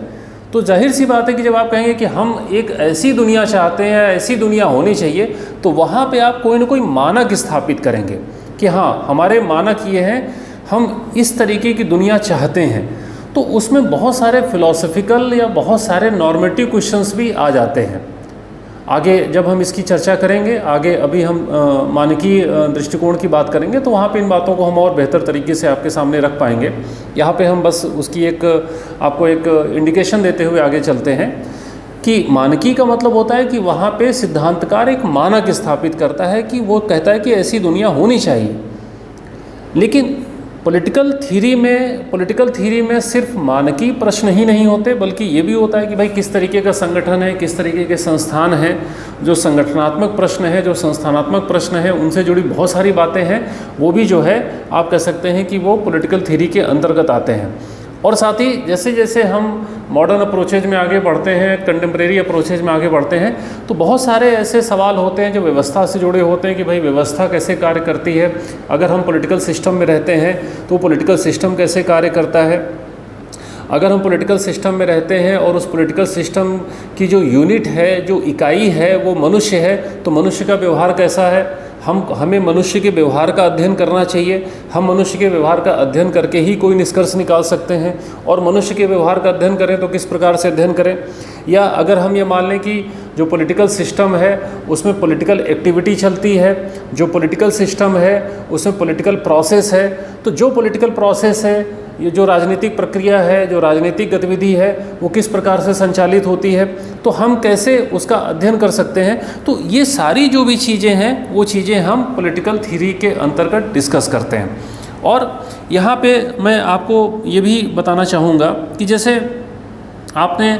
तो जाहिर सी बात है कि जब आप कहेंगे कि हम एक ऐसी दुनिया चाहते हैं या ऐसी दुनिया होनी चाहिए, तो वहाँ पे आप कोई ना कोई मानक स्थापित करेंगे कि हाँ, हमारे मानक ये हैं, हम इस तरीके की दुनिया चाहते हैं। तो उसमें बहुत सारे फिलोसॉफिकल या बहुत सारे नॉर्मेटिव क्वेश्चंस भी आ जाते हैं। आगे जब हम इसकी चर्चा करेंगे, आगे अभी हम मानकीय दृष्टिकोण की बात करेंगे, तो वहाँ पे इन बातों को हम और बेहतर तरीके से आपके सामने रख पाएंगे। यहाँ पे हम बस उसकी आपको एक इंडिकेशन देते हुए आगे चलते हैं कि मानकीय का मतलब होता है कि वहाँ पे सिद्धांतकार एक मानक स्थापित करता है कि वो कहता है कि ऐसी दुनिया होनी चाहिए। लेकिन पॉलिटिकल थ्योरी में सिर्फ मानकीय प्रश्न ही नहीं होते, बल्कि ये भी होता है कि भाई किस तरीके का संगठन है, किस तरीके के संस्थान हैं, जो संगठनात्मक प्रश्न है, जो संस्थानात्मक प्रश्न है, उनसे जुड़ी बहुत सारी बातें हैं, वो भी जो है आप कह सकते हैं कि वो पॉलिटिकल थ्योरी के अंतर्गत आते हैं। और साथ ही जैसे जैसे हम मॉडर्न अप्रोचेज में आगे बढ़ते हैं, कंटेम्प्रेरी अप्रोचेज में आगे बढ़ते हैं, तो बहुत सारे ऐसे सवाल होते हैं जो व्यवस्था से जुड़े होते हैं कि भाई व्यवस्था कैसे कार्य करती है, अगर हम पॉलिटिकल सिस्टम में रहते हैं तो पॉलिटिकल सिस्टम कैसे कार्य करता है, अगर हम पॉलिटिकल सिस्टम में रहते हैं और उस पॉलिटिकल सिस्टम की जो यूनिट है, जो इकाई है, वो मनुष्य है, तो मनुष्य का व्यवहार कैसा है, हमें मनुष्य के व्यवहार का अध्ययन करना चाहिए। हम मनुष्य के व्यवहार का अध्ययन करके ही कोई निष्कर्ष निकाल सकते हैं, और मनुष्य के व्यवहार का अध्ययन करें तो किस प्रकार से अध्ययन करें। या अगर हम ये मान लें कि जो पॉलिटिकल सिस्टम है उसमें पॉलिटिकल एक्टिविटी चलती है, जो पॉलिटिकल सिस्टम है उसमें पॉलिटिकल प्रोसेस है, तो जो पॉलिटिकल प्रोसेस है, ये जो राजनीतिक प्रक्रिया है, जो राजनीतिक गतिविधि है, वो किस प्रकार से संचालित होती है, तो हम कैसे उसका अध्ययन कर सकते हैं। तो ये सारी जो भी चीज़ें हैं वो चीज़ें हम पॉलिटिकल थ्योरी के अंतर्गत डिस्कस करते हैं। और यहाँ पे मैं आपको ये भी बताना चाहूँगा कि जैसे आपने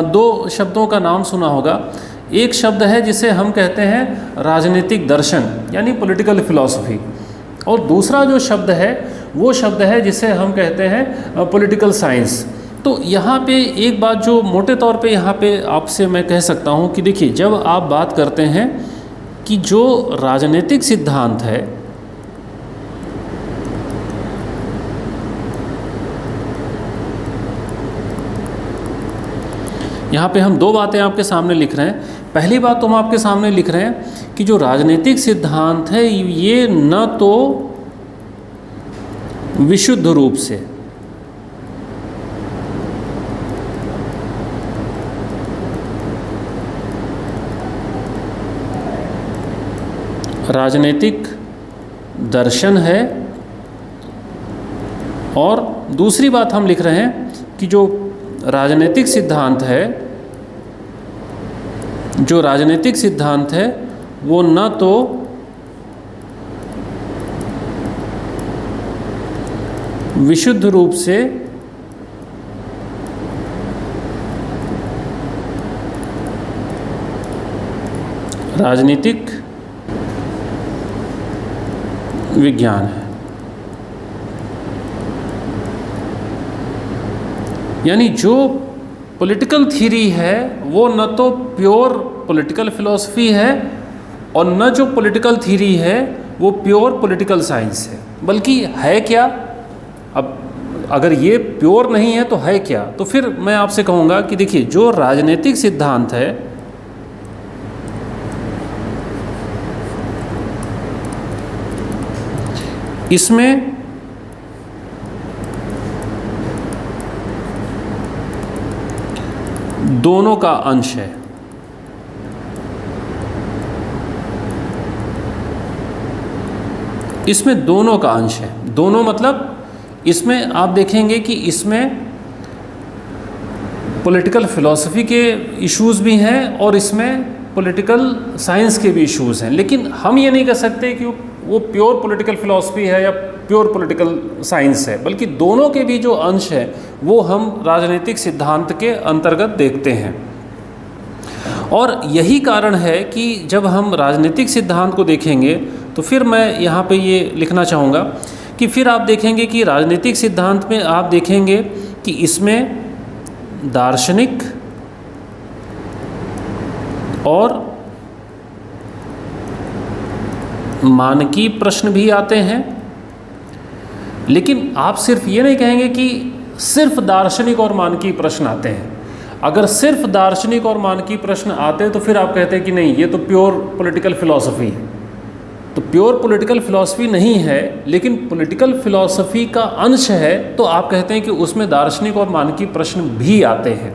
दो शब्दों का नाम सुना होगा। एक शब्द है जिसे हम कहते हैं राजनीतिक दर्शन यानी पॉलिटिकल फिलॉसफी, और दूसरा जो शब्द है वो शब्द है जिसे हम कहते हैं पॉलिटिकल साइंस। तो यहाँ पे एक बात जो मोटे तौर पे यहाँ पे आपसे मैं कह सकता हूँ कि देखिए, जब आप बात करते हैं कि जो राजनीतिक सिद्धांत है, यहाँ पे हम दो बातें आपके सामने लिख रहे हैं। पहली बात तो हम आपके सामने लिख रहे हैं कि जो राजनीतिक सिद्धांत है ये न तो विशुद्ध रूप से राजनीतिक दर्शन है, और दूसरी बात हम लिख रहे हैं कि जो राजनीतिक सिद्धांत है, जो राजनीतिक सिद्धांत है वो न तो विशुद्ध रूप से राजनीतिक विज्ञान है, यानी जो पॉलिटिकल थ्योरी है वो न तो प्योर पॉलिटिकल फिलॉसफी है और न जो पॉलिटिकल थ्योरी है वो प्योर पॉलिटिकल साइंस है, बल्कि है क्या। अब अगर ये प्योर नहीं है तो है क्या, तो फिर मैं आपसे कहूँगा कि देखिए, जो राजनीतिक सिद्धांत है इसमें दोनों का अंश है। इसमें दोनों का अंश है। दोनों मतलब इसमें आप देखेंगे कि इसमें पॉलिटिकल फिलॉसफी के इश्यूज़ भी हैं और इसमें पॉलिटिकल साइंस के भी इश्यूज़ हैं, लेकिन हम ये नहीं कह सकते कि वो प्योर पॉलिटिकल फिलॉसफी है या प्योर पॉलिटिकल साइंस है, बल्कि दोनों के भी जो अंश है वो हम राजनीतिक सिद्धांत के अंतर्गत देखते हैं। और यही कारण है कि जब हम राजनीतिक सिद्धांत को देखेंगे तो फिर मैं यहाँ पे ये लिखना चाहूँगा कि फिर आप देखेंगे कि राजनीतिक सिद्धांत में आप देखेंगे कि इसमें दार्शनिक और मानकीय प्रश्न भी आते हैं, लेकिन आप सिर्फ ये नहीं कहेंगे कि सिर्फ दार्शनिक और मानकीय प्रश्न आते हैं। अगर सिर्फ दार्शनिक और मानकीय प्रश्न आते हैं तो फिर आप कहते हैं कि नहीं, ये तो प्योर पॉलिटिकल फिलॉसफी है। तो प्योर पॉलिटिकल फिलॉसफी नहीं है, लेकिन पॉलिटिकल फिलॉसफी का अंश है, तो आप कहते हैं कि उसमें दार्शनिक और मानकीय प्रश्न भी आते हैं।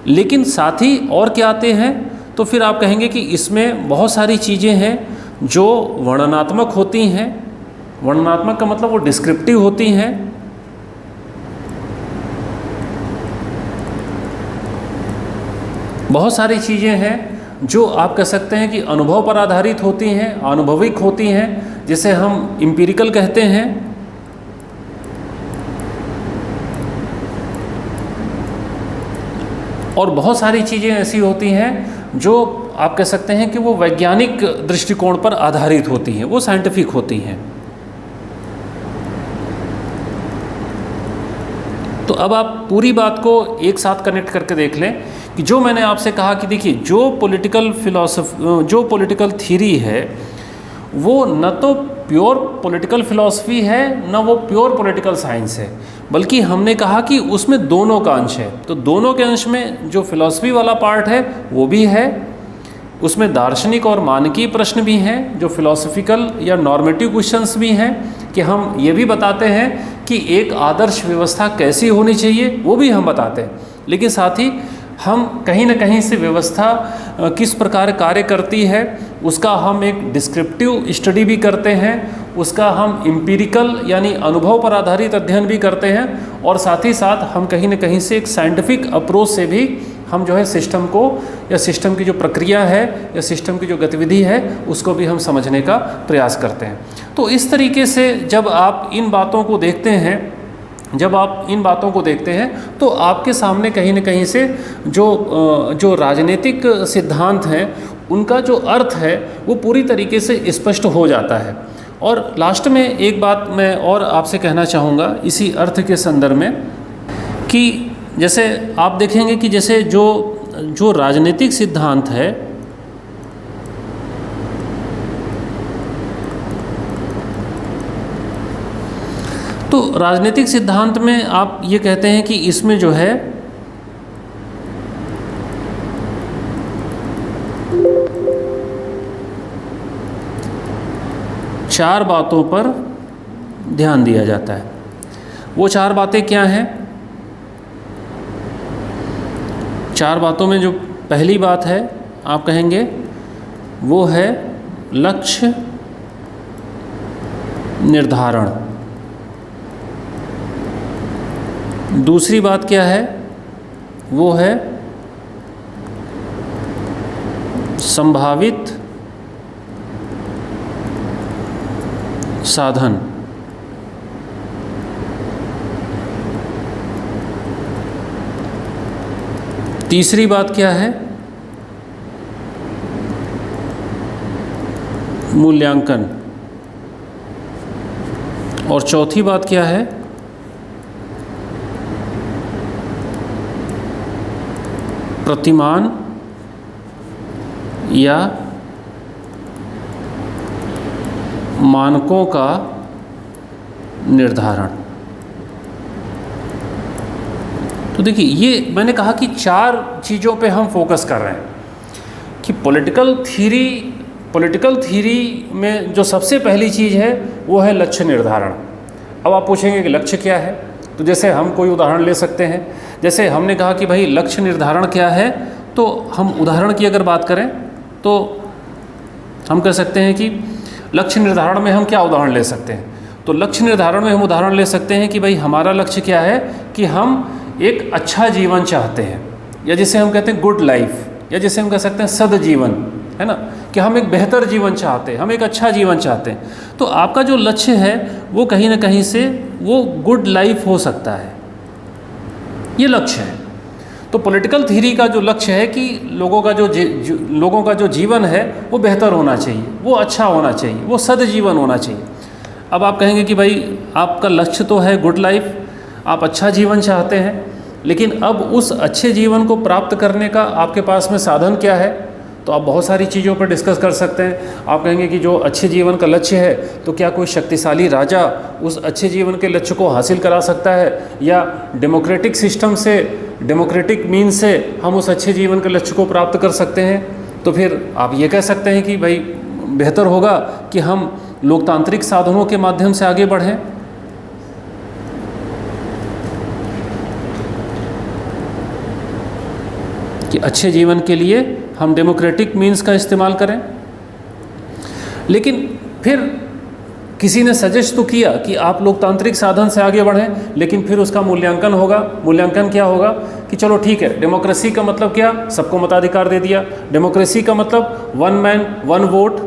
लेकिन साथ ही और क्या आते हैं, तो फिर आप कहेंगे कि इसमें बहुत सारी चीज़ें हैं जो वर्णनात्मक होती हैं। वर्णनात्मक का मतलब वो डिस्क्रिप्टिव होती हैं, बहुत सारी चीज़ें हैं जो आप कह सकते हैं कि अनुभव पर आधारित होती हैं, अनुभविक होती हैं, जिसे हम एम्पिरिकल कहते हैं। और बहुत सारी चीज़ें ऐसी होती हैं जो आप कह सकते हैं कि वो वैज्ञानिक दृष्टिकोण पर आधारित होती हैं, वो साइंटिफिक होती हैं। तो अब आप पूरी बात को एक साथ कनेक्ट करके देख लें कि जो मैंने आपसे कहा कि देखिए जो पॉलिटिकल थ्योरी है वो न तो प्योर पॉलिटिकल फिलॉसफी है न वो प्योर पॉलिटिकल साइंस है, बल्कि हमने कहा कि उसमें दोनों का अंश है। तो दोनों के अंश में जो फिलॉसफी वाला पार्ट है वो भी है, उसमें दार्शनिक और मानकीय प्रश्न भी हैं, जो फिलॉसफिकल या नॉर्मेटिव क्वेश्चंस भी हैं कि हम ये भी बताते हैं कि एक आदर्श व्यवस्था कैसी होनी चाहिए, वो भी हम बताते हैं। लेकिन साथ ही हम कहीं ना कहीं से व्यवस्था किस प्रकार कार्य करती है उसका हम एक डिस्क्रिप्टिव स्टडी भी करते हैं, उसका हम एम्पिरिकल यानी अनुभव पर आधारित अध्ययन भी करते हैं, और साथ ही साथ हम कहीं ना कहीं से एक साइंटिफिक अप्रोच से भी हम जो है सिस्टम को या सिस्टम की जो प्रक्रिया है या सिस्टम की जो गतिविधि है उसको भी हम समझने का प्रयास करते हैं। तो इस तरीके से जब आप इन बातों को देखते हैं तो आपके सामने कहीं न कहीं से जो राजनीतिक सिद्धांत हैं उनका जो अर्थ है वो पूरी तरीके से स्पष्ट हो जाता है। और लास्ट में एक बात मैं और आपसे कहना चाहूँगा इसी अर्थ के संदर्भ में कि जैसे आप देखेंगे कि जैसे जो राजनीतिक सिद्धांत है तो राजनीतिक सिद्धांत में आप ये कहते हैं कि इसमें जो है चार बातों पर ध्यान दिया जाता है। वो चार बातें क्या हैं? चार बातों में जो पहली बात है आप कहेंगे वो है लक्ष्य निर्धारण। दूसरी बात क्या है? वो है संभावित साधन। तीसरी बात क्या है? मूल्यांकन। और चौथी बात क्या है? प्रतिमान या मानकों का निर्धारण। तो देखिए ये मैंने कहा कि चार चीज़ों पे हम फोकस कर रहे हैं कि पॉलिटिकल थ्योरी में जो सबसे पहली चीज़ है वो है लक्ष्य निर्धारण। अब आप पूछेंगे कि लक्ष्य क्या है, तो जैसे हम कोई उदाहरण ले सकते हैं। जैसे हमने कहा कि भाई लक्ष्य निर्धारण क्या है, तो हम उदाहरण की अगर बात करें तो हम कह सकते हैं कि लक्ष्य निर्धारण में हम क्या उदाहरण ले सकते हैं। तो लक्ष्य निर्धारण में हम उदाहरण ले सकते हैं कि भाई हमारा लक्ष्य क्या है कि हम एक अच्छा जीवन चाहते हैं, या जिसे हम कहते हैं गुड लाइफ, या जिसे हम कह सकते हैं सद जीवन, है ना, कि हम एक बेहतर जीवन चाहते हैं, हम एक अच्छा जीवन चाहते हैं। तो आपका जो लक्ष्य है वो कहीं ना कहीं से वो गुड लाइफ हो सकता है, ये लक्ष्य है। तो पॉलिटिकल थ्योरी का जो लक्ष्य है कि लोगों का जो जीवन है वो बेहतर होना चाहिए, वो अच्छा होना चाहिए, वो सद जीवन होना चाहिए। अब आप कहेंगे कि भाई आपका लक्ष्य तो है गुड लाइफ, आप अच्छा जीवन चाहते हैं, लेकिन अब उस अच्छे जीवन को प्राप्त करने का आपके पास में साधन क्या है? तो आप बहुत सारी चीज़ों पर डिस्कस कर सकते हैं। आप कहेंगे कि जो अच्छे जीवन का लक्ष्य है तो क्या कोई शक्तिशाली राजा उस अच्छे जीवन के लक्ष्य को हासिल करा सकता है, या डेमोक्रेटिक सिस्टम से, डेमोक्रेटिक मीन से हम उस अच्छे जीवन के लक्ष्य को प्राप्त कर सकते हैं? तो फिर आप ये कह सकते हैं कि भाई बेहतर होगा कि हम लोकतांत्रिक साधनों के माध्यम से आगे बढ़ें। कि अच्छे जीवन के लिए हम डेमोक्रेटिक मीन्स का इस्तेमाल करें। लेकिन फिर किसी ने सजेस्ट तो किया कि आप लोकतांत्रिक साधन से आगे बढ़ें, लेकिन फिर उसका मूल्यांकन होगा। मूल्यांकन क्या होगा कि चलो ठीक है, डेमोक्रेसी का मतलब क्या? सबको मताधिकार दे दिया। डेमोक्रेसी का मतलब वन मैन वन वोट।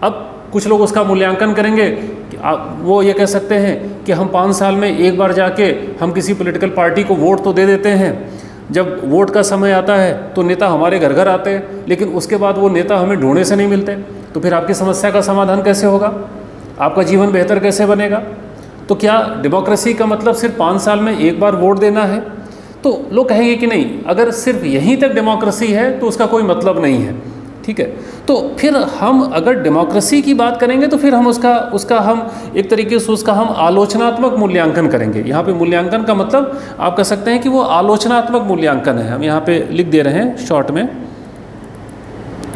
अब कुछ लोग उसका मूल्यांकन करेंगे कि वो ये कह सकते हैं कि हम 5 साल में एक बार जाके हम किसी पॉलिटिकल पार्टी को वोट तो दे देते हैं, जब वोट का समय आता है तो नेता हमारे घर घर आते हैं, लेकिन उसके बाद वो नेता हमें ढूंढने से नहीं मिलते। तो फिर आपकी समस्या का समाधान कैसे होगा, आपका जीवन बेहतर कैसे बनेगा? तो क्या डेमोक्रेसी का मतलब सिर्फ 5 साल में एक बार वोट देना है? तो लोग कहेंगे कि नहीं, अगर सिर्फ यहीं तक डेमोक्रेसी है तो उसका कोई मतलब नहीं है। ठीक है, तो फिर हम अगर डेमोक्रेसी की बात करेंगे तो फिर हम उसका हम एक तरीके से उसका हम आलोचनात्मक मूल्यांकन करेंगे। यहाँ पे मूल्यांकन का मतलब आप कह सकते हैं कि वो आलोचनात्मक मूल्यांकन है। हम यहाँ पे लिख दे रहे हैं शॉर्ट में,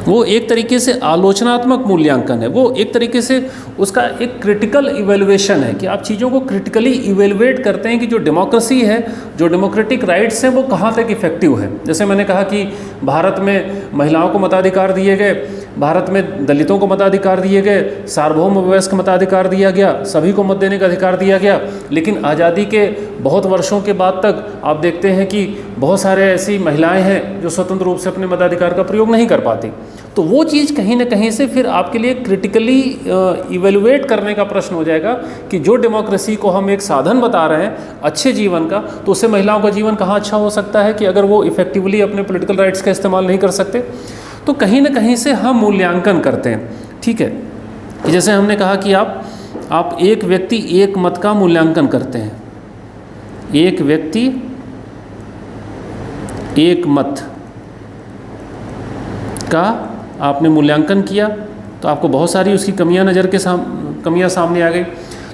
वो एक तरीके से आलोचनात्मक मूल्यांकन है। वो एक तरीके से उसका एक क्रिटिकल इवेल्युएशन है कि आप चीज़ों को क्रिटिकली इवेल्युएट करते हैं कि जो डेमोक्रेसी है, जो डेमोक्रेटिक राइट्स हैं, वो कहाँ तक इफेक्टिव है। जैसे मैंने कहा कि भारत में महिलाओं को मताधिकार दिए गए, भारत में दलितों को मताधिकार दिए गए, सार्वभौम वयस्क मताधिकार दिया गया, सभी को मत देने का अधिकार दिया गया। लेकिन आज़ादी के बहुत वर्षों के बाद तक आप देखते हैं कि बहुत सारे ऐसी महिलाएं हैं जो स्वतंत्र रूप से अपने मताधिकार का प्रयोग नहीं कर पाती। तो वो चीज़ कहीं ना कहीं से फिर आपके लिए क्रिटिकली इवेलुएट करने का प्रश्न हो जाएगा कि जो डेमोक्रेसी को हम एक साधन बता रहे हैं अच्छे जीवन का, तो उससे महिलाओं का जीवन कहाँ अच्छा हो सकता है कि अगर वो इफेक्टिवली अपने पॉलिटिकल राइट्स का इस्तेमाल नहीं कर सकते। तो कहीं ना कहीं से हम मूल्यांकन करते हैं। ठीक है, कि जैसे हमने कहा कि आप एक व्यक्ति एक मत का मूल्यांकन करते हैं। एक व्यक्ति एक मत का आपने मूल्यांकन किया तो आपको बहुत सारी उसकी कमियां सामने आ गई।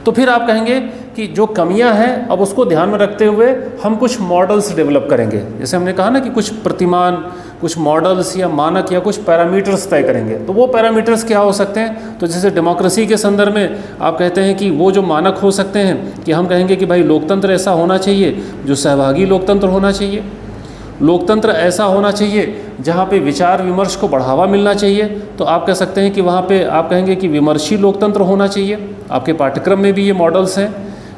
तो फिर आप कहेंगे कि जो कमियां हैं अब उसको ध्यान में रखते हुए हम कुछ मॉडल्स डेवलप करेंगे। जैसे हमने कहा ना कि कुछ प्रतिमान, कुछ मॉडल्स या मानक या कुछ पैरामीटर्स तय करेंगे। तो वो पैरामीटर्स क्या हो सकते हैं? तो जैसे डेमोक्रेसी के संदर्भ में आप कहते हैं कि वो जो मानक हो सकते हैं कि हम कहेंगे कि भाई लोकतंत्र ऐसा होना चाहिए जो सहभागी लोकतंत्र होना चाहिए, लोकतंत्र ऐसा होना चाहिए जहाँ पे विचार विमर्श को बढ़ावा मिलना चाहिए। तो आप कह सकते हैं कि वहाँ पे आप कहेंगे कि विमर्शी लोकतंत्र होना चाहिए। आपके पाठ्यक्रम में भी ये मॉडल्स हैं,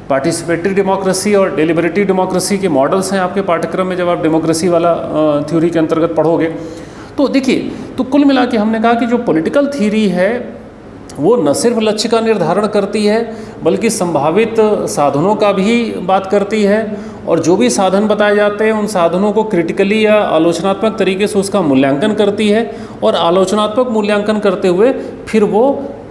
पार्टिसिपेटरी डेमोक्रेसी और डेलिबरेटिव डेमोक्रेसी के मॉडल्स हैं आपके पाठ्यक्रम में जब आप डेमोक्रेसी वाला थ्योरी के अंतर्गत पढ़ोगे। तो देखिए, तो कुल मिला के हमने कहा कि जो पॉलिटिकल थ्योरी है वो न सिर्फ लक्ष्य का निर्धारण करती है बल्कि संभावित साधनों का भी बात करती है, और जो भी साधन बताए जाते हैं उन साधनों को क्रिटिकली या आलोचनात्मक तरीके से उसका मूल्यांकन करती है, और आलोचनात्मक मूल्यांकन करते हुए फिर वो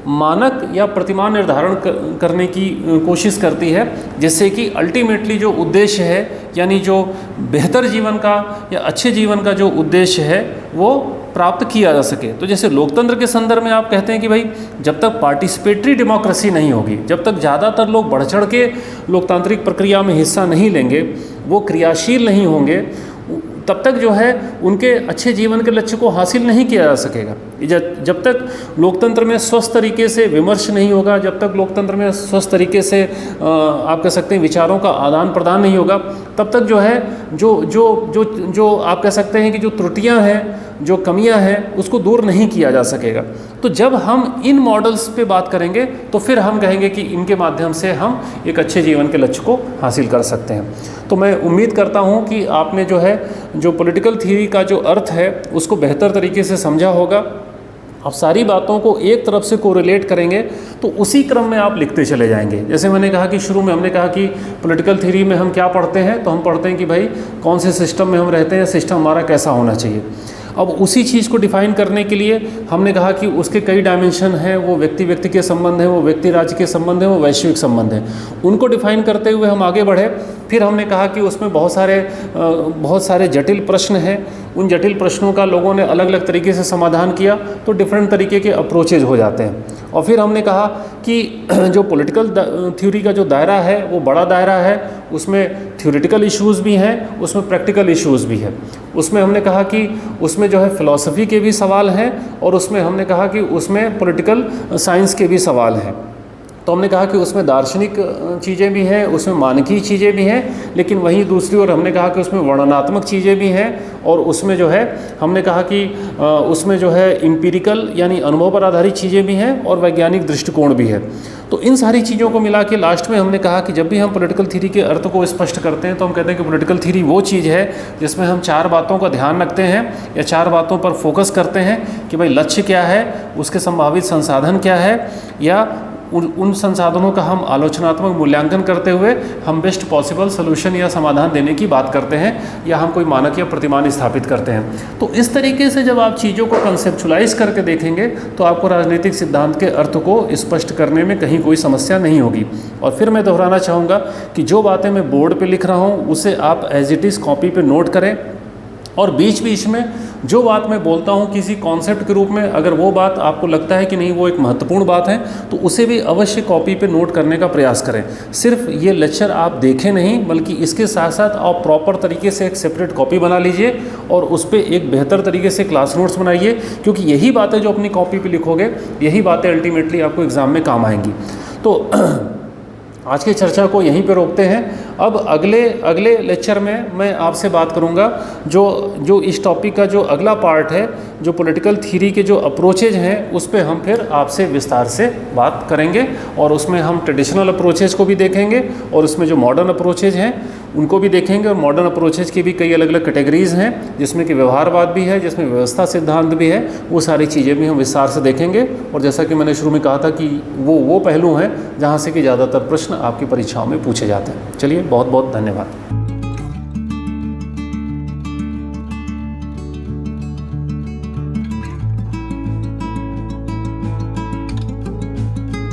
मानक या प्रतिमान निर्धारण करने की कोशिश करती है, जिससे कि अल्टीमेटली जो उद्देश्य है, यानी जो बेहतर जीवन का या अच्छे जीवन का जो उद्देश्य है वो प्राप्त किया जा सके। तो जैसे लोकतंत्र के संदर्भ में आप कहते हैं कि भाई जब तक पार्टिसिपेटरी डेमोक्रेसी नहीं होगी, जब तक ज़्यादातर लोग बढ़ चढ़ के लोकतांत्रिक प्रक्रिया में हिस्सा नहीं लेंगे, वो क्रियाशील नहीं होंगे, तब तक जो है उनके अच्छे जीवन के लक्ष्य को हासिल नहीं किया जा सकेगा। जब तक लोकतंत्र में स्वस्थ तरीके से विमर्श नहीं होगा, जब तक लोकतंत्र में स्वस्थ तरीके से आप कह सकते हैं विचारों का आदान प्रदान नहीं होगा, तब तक जो है जो आप कह सकते हैं कि जो त्रुटियां हैं, जो कमियां हैं, उसको दूर नहीं किया जा सकेगा। तो जब हम इन मॉडल्स पे बात करेंगे तो फिर हम कहेंगे कि इनके माध्यम से हम एक अच्छे जीवन के लक्ष्य को हासिल कर सकते हैं। तो मैं उम्मीद करता हूं कि आपने जो है जो पॉलिटिकल थ्योरी का जो अर्थ है उसको बेहतर तरीके से समझा होगा। आप सारी बातों को एक तरफ से कोरिलेट करेंगे तो उसी क्रम में आप लिखते चले जाएंगे। जैसे मैंने कहा कि शुरू में हमने कहा कि पॉलिटिकल थ्योरी में हम क्या पढ़ते हैं, तो हम पढ़ते हैं कि भाई कौन से सिस्टम में हम रहते हैं, सिस्टम हमारा कैसा होना चाहिए। अब उसी चीज़ को डिफ़ाइन करने के लिए हमने कहा कि उसके कई डायमेंशन हैं, वो व्यक्ति के संबंध हैं, वो व्यक्ति राज्य के संबंध हैं, वो वैश्विक संबंध हैं। उनको डिफ़ाइन करते हुए हम आगे बढ़े। फिर हमने कहा कि उसमें बहुत सारे जटिल प्रश्न हैं। उन जटिल प्रश्नों का लोगों ने अलग अलग तरीके से समाधान किया, तो डिफरेंट तरीके के अप्रोचेज हो जाते हैं। और फिर हमने कहा कि जो पॉलिटिकल थ्योरी का जो दायरा है वो बड़ा दायरा है, उसमें थ्योरेटिकल इश्यूज़ भी हैं, उसमें प्रैक्टिकल इश्यूज़ भी है। उसमें हमने कहा कि उसमें जो है फ़िलॉसफी के भी सवाल हैं, और उसमें हमने कहा कि उसमें पॉलिटिकल साइंस के भी सवाल हैं। तो हमने कहा कि उसमें दार्शनिक चीज़ें भी हैं, उसमें मानकीय चीज़ें भी हैं, लेकिन वहीं दूसरी ओर हमने कहा कि उसमें वर्णनात्मक चीज़ें भी हैं, और उसमें जो है हमने कहा कि उसमें जो है एम्पिरिकल यानी अनुभव पर आधारित चीज़ें भी हैं, और वैज्ञानिक दृष्टिकोण भी है। तो इन सारी चीज़ों को मिला के लास्ट में हमने कहा कि जब भी हम पॉलिटिकल थ्योरी के अर्थ को स्पष्ट करते हैं तो हम कहते हैं कि पॉलिटिकल थ्योरी वो चीज़ है जिसमें हम 4 बातों का ध्यान रखते हैं या 4 बातों पर फोकस करते हैं कि भाई लक्ष्य क्या है, उसके संभावित संसाधन क्या है, या उन संसाधनों का हम आलोचनात्मक मूल्यांकन करते हुए हम बेस्ट पॉसिबल सोल्यूशन या समाधान देने की बात करते हैं, या हम कोई मानक या प्रतिमान स्थापित करते हैं। तो इस तरीके से जब आप चीज़ों को कंसेप्चुलाइज करके देखेंगे तो आपको राजनीतिक सिद्धांत के अर्थ को स्पष्ट करने में कहीं कोई समस्या नहीं होगी। और फिर मैं दोहराना चाहूँगा कि जो बातें मैं बोर्ड पे लिख रहा हूँ उसे आप एज इट इज़ कॉपी पे नोट करें, और बीच बीच में जो बात मैं बोलता हूँ किसी कॉन्सेप्ट के रूप में, अगर वो बात आपको लगता है कि नहीं वो एक महत्वपूर्ण बात है तो उसे भी अवश्य कॉपी पे नोट करने का प्रयास करें। सिर्फ ये लेक्चर आप देखें नहीं, बल्कि इसके साथ साथ आप प्रॉपर तरीके से एक सेपरेट कॉपी बना लीजिए और उस पर एक बेहतर तरीके से क्लास नोट्स बनाइए, क्योंकि यही बातें जो अपनी कॉपी पर लिखोगे यही बातें अल्टीमेटली आपको एग्ज़ाम में काम आएंगी। तो आज की चर्चा को यहीं पे रोकते हैं। अब अगले लेक्चर में मैं आपसे बात करूंगा जो इस टॉपिक का जो अगला पार्ट है, जो पॉलिटिकल थ्योरी के जो अप्रोचेज हैं उस पे हम फिर आपसे विस्तार से बात करेंगे, और उसमें हम ट्रेडिशनल अप्रोचेज को भी देखेंगे और उसमें जो मॉडर्न अप्रोचेज हैं उनको भी देखेंगे। और मॉडर्न अप्रोचेज की भी कई अलग अलग कैटेगरीज़ हैं, जिसमें कि व्यवहारवाद भी है, जिसमें व्यवस्था सिद्धांत भी है, वो सारी चीज़ें भी हम विस्तार से देखेंगे। और जैसा कि मैंने शुरू में कहा था कि वो पहलू हैं जहाँ से कि ज़्यादातर प्रश्न आपकी परीक्षाओं में पूछे जाते हैं। चलिए, बहुत बहुत धन्यवाद।